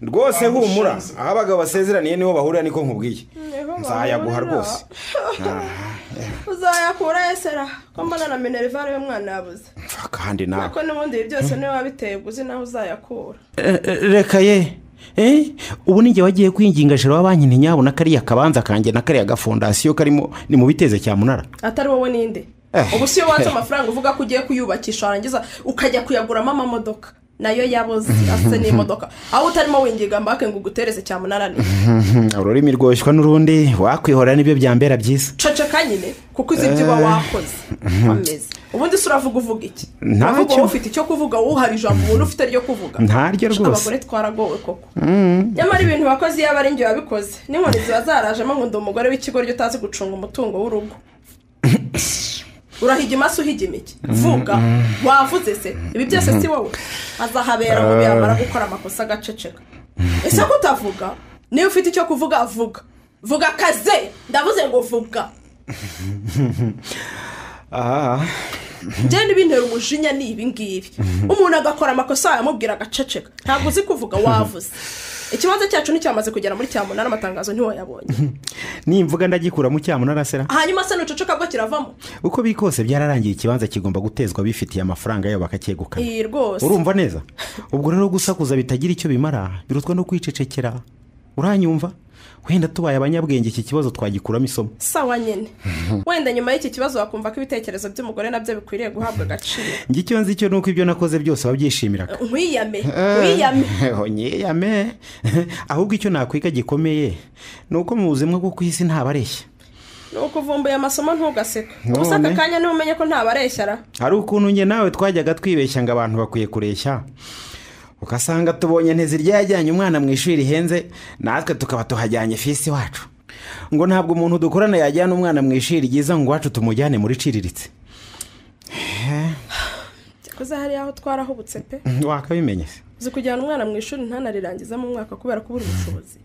[SPEAKER 5] rwose humura aho abagabo basezeraniye niho bahurira niko nkubwiye nzayaguha rwose.
[SPEAKER 3] uzayakura esera ko mbona na minerivare y'umwana yabuze
[SPEAKER 5] kandi nawe
[SPEAKER 3] ariko n'ubundi byose niwe wabiteye guzi naho uzayakura.
[SPEAKER 5] reka ye ubu nijye wagiye kwinginga jero wa banki ntinyabona kariya kabanza kanjye na kariya gafondasiyo karimo ni mu biteze cya munara.
[SPEAKER 3] atari wowe ninde ubu siyo watse amafaranga uvuga ko ugiye kuyubakisha warangiza ukajya kuyaguramo amamodoka nayo yabuze ase n'imodoka aho utarimo wingiga mbake ngo ugutereze cyamunara ni
[SPEAKER 5] ururimi rwoshywa n'urundi wakwihora nibyo byambera byiza
[SPEAKER 3] ceceka nyine kuko izi byo wakoze ameze ubundi suravuga uvuga iki
[SPEAKER 5] ntacyo
[SPEAKER 3] ufite icyo kuvuga wowe ijambo umuntu ufite ryo kuvuga
[SPEAKER 5] ntaryo rwose
[SPEAKER 3] abagore twaragowe koko nyamara ibintu bakoze iyo ari njye wabikoze n'inkoni ziba zarajemo ngo ndi umugore w'ikigo ryo utazi gucunga umutungo w'urugo urahiga imaso uhiga imiki vuga wavuze se ibi byose si wowe azahabera ngo byamara gukora amakosa agaceceka ese ko utavuga niba ufite icyo kuvuga vuga kaze ndavuze ngo vuga njye n'ibintera umujinya ni ibi ngibi umuntu agakora amakosa yamubwira agaceceka ntabwo uzi kuvuga wavuze ikibanza cyacu nticyamaze kugera muri cyamunara amatangazo ntiwayabonye
[SPEAKER 5] nimvuga ndagikura mu cyamunara sera
[SPEAKER 3] hanyuma se nuceceka bwo kiravamo
[SPEAKER 5] uko bikose byararangiye ikibanza kigomba gutezwa bifitiye amafaranga yabo bakacyegukana
[SPEAKER 3] rwose
[SPEAKER 5] urumva neza ubwo rero gusakuza bitagira icyo bimara birutwa no kwicecekera uranyumva wenda tubaye abanyabwenge iki kibazo twagikuramo isomo
[SPEAKER 3] sawa nyine wenda nyuma y'iki kibazo wakumva ko ibitekerezo by'umugore nabyo bikwiriye guhabwa agaciro
[SPEAKER 5] ngicyo nzi cyo nuko ibyo nakoze byose wabyishimiraga
[SPEAKER 3] nkwiyame
[SPEAKER 5] ahubwo icyo nakwiga gikomeye ni uko mu buzima bwo ku isi ntabareshya
[SPEAKER 3] ni uko uvumbuye amasomo ntugaseka gusa aka kanya ntumenye ko ntabareshyara
[SPEAKER 5] hari ukuntu njye nawe twajyaga twibeshya ngo abantu bakwiye kureshya ukasanga tubonye ntizirya yajyanye umwana mu ishuri rihenze natwe tukaba tuhajyanye fisi wacu ngo ntabwo umuntu dukorana yajyana umwana mu ishuri ryiza ngo wacu tumujyane muri ciriritse
[SPEAKER 3] cyakoze hari aho twarahubutse pe
[SPEAKER 5] wakabimenye se
[SPEAKER 3] uzi kujyana umwana mu ishuri ntanarirangiza mu mwaka kubera kubura ubushobozi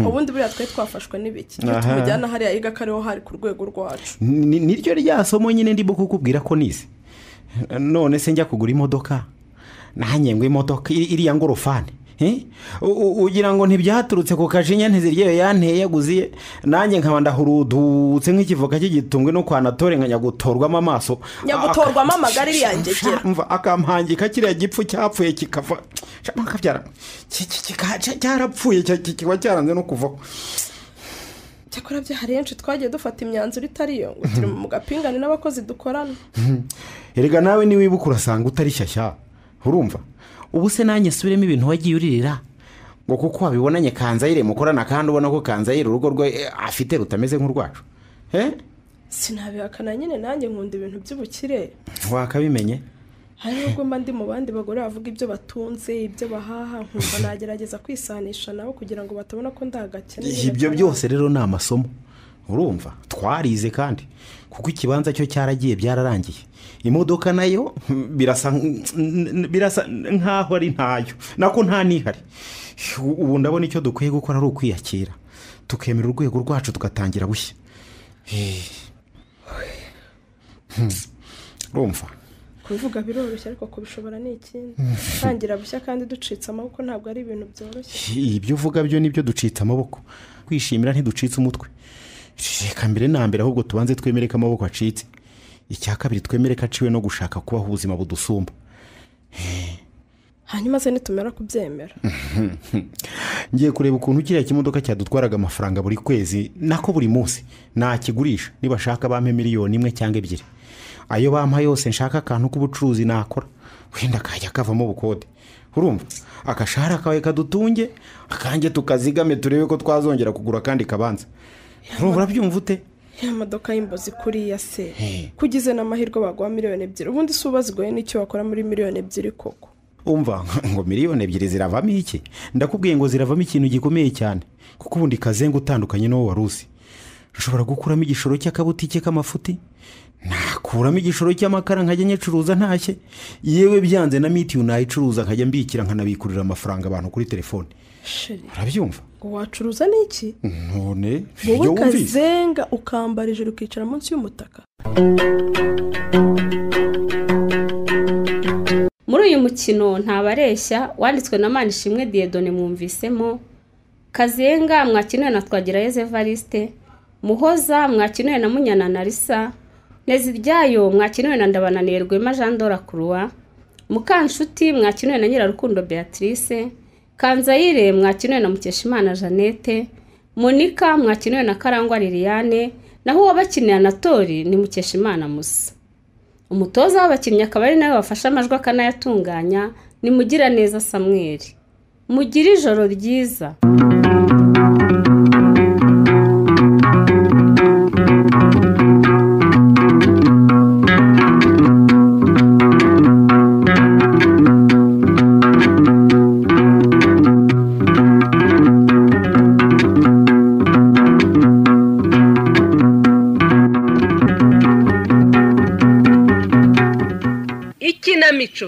[SPEAKER 3] ubundi buriya twe twafashwe n'ibiki iyo tumujyana hariya yiga ko ariho hari ku rwego rwacu
[SPEAKER 5] niryo rya somo nyine ndimo kukubwira ko nize none se njya kugura imodoka nanjye ngo imodoka iriya ngorofani ugira ngo ntibyaturutse ku kajinya ntiziryeyo yanteye yaguziye nanjye nkaba ndahurudutse nk'ikivoka cy'igitumbwe no kwa natore nkajya gutorwamo amaso
[SPEAKER 3] nyagutorwamo amagare iriyangegera
[SPEAKER 5] akampangika kiriya gipfu cyapfuye kikava cyarapfuye kiba cyaranze no kuvaho
[SPEAKER 3] cyakora byahari henshi twagiye dufata imyanzuro itariyo ngo turi mu gapingane n'abakozi dukorana
[SPEAKER 5] erega nawe niwibuka urasanga utari shyashya urumva ubu se nanjye subiremo ibintu wagiye uririra ngo kuko wabibonanye Kanzayire mukorana kandi ubona ko Kanzayire urugo rwe afite rutameze nk'urwacu
[SPEAKER 3] sinabihakana nyine nanjye nkunda ibintu by'ubukire
[SPEAKER 5] wakabimenye
[SPEAKER 3] hari nubwo mba ndi mu bandi bagore bavuga ibyo batunze ibyo bahaha nkumva nagerageza kwisanisha nabo kugira ngo batabona ko ndagakeneye
[SPEAKER 5] ibyo byose rero ni amasomo urumva twarize kandi kuko ikibanza cyo cyaragiye byararangiye imodoka nayo birasa nkaho ari ntayo nako nta nihari ubu ndabona icyo dukwiye gukora ari ukwiyakira tukemera urwego rwacu tugatangira bushya urumva
[SPEAKER 3] kubivuga biroroshye ariko kubishobora ni ikindi tangira bushya kandi ducitse amaboko ntabwo ari ibintu byoroshye
[SPEAKER 5] ibyo uvuga byo nibyo ducitse amaboko kwishimira ntiducitse umutwe reka mbere na mbere ahubwo tubanze twemere ko amaboko acitse icya kabiri twemere ko aciwe no gushaka kubaho ubuzima budusumba
[SPEAKER 3] hanyuma se nitumera kubyemera
[SPEAKER 5] ngiye kureba ukuntu kiriya kimodoka cyadutwaraga amafaranga buri kwezi nako buri munsi nakigurisha nibashaka bampe 1,000,000 cyangwa 2 ayo bampa yose nshaka akantu k'ubucuruzi nakora wenda kajya kavamo bukode urumva akashahara kawe kadutunge akanjye tukazigame turebe ko twazongera kugura kandi kabanza urabyumva ute
[SPEAKER 3] ya modoka y'imbozi kuriya se kugize n'amahirwe bagwa 2,000,000 ubundi se ubazgoye n'icyo wakora muri 2,000,000 koko
[SPEAKER 5] umva ngo 2,000,000 ziravamo iki ndakubwiye ngo ziravamo ikintu gikomeye cyane kuko ubundi kazenga utandukanye no waruzi ushobora gukuramo igishoro cy'akabutike k'amafuti nakuramo igishoro cy'amakara nkajya nyacuruza ntashye yewe byanze na mitiyu nayicuruza nkajya mbikira nkanabikurira amafaranga abantu kuri telefone urabyumva
[SPEAKER 3] ngo wacuruza n'iki
[SPEAKER 5] none
[SPEAKER 3] wowe kazenga ukambara ijoro ukicara munsi y'umutaka
[SPEAKER 2] muri uyu mukino ntabareshya wanditswe na Manishimwe Dieudonné mwumvisemo Kazenga mwakiniwe na Twagirayezu Evariste Muhoza mwakiniwe na Munyana Narisa Neziryayo mwakiniwe na Ndabananiye Rwema Jean Dora Croix Mukanshuti mwakiniwe na Nyirarukundo Beatrice Kanzayire mwakiniwe na Mukeshimana Jeannette Monica mwakiniwe na Karangwa Liliane naho wabakinira na Tori ni Mukeshimana Musa umutoza w'abakinnyi akaba ari nawe wafasha amajwi akanayatunganya ni Mugiraneza Samuel. Mugire ijoro ryiza.
[SPEAKER 9] Ikinamico.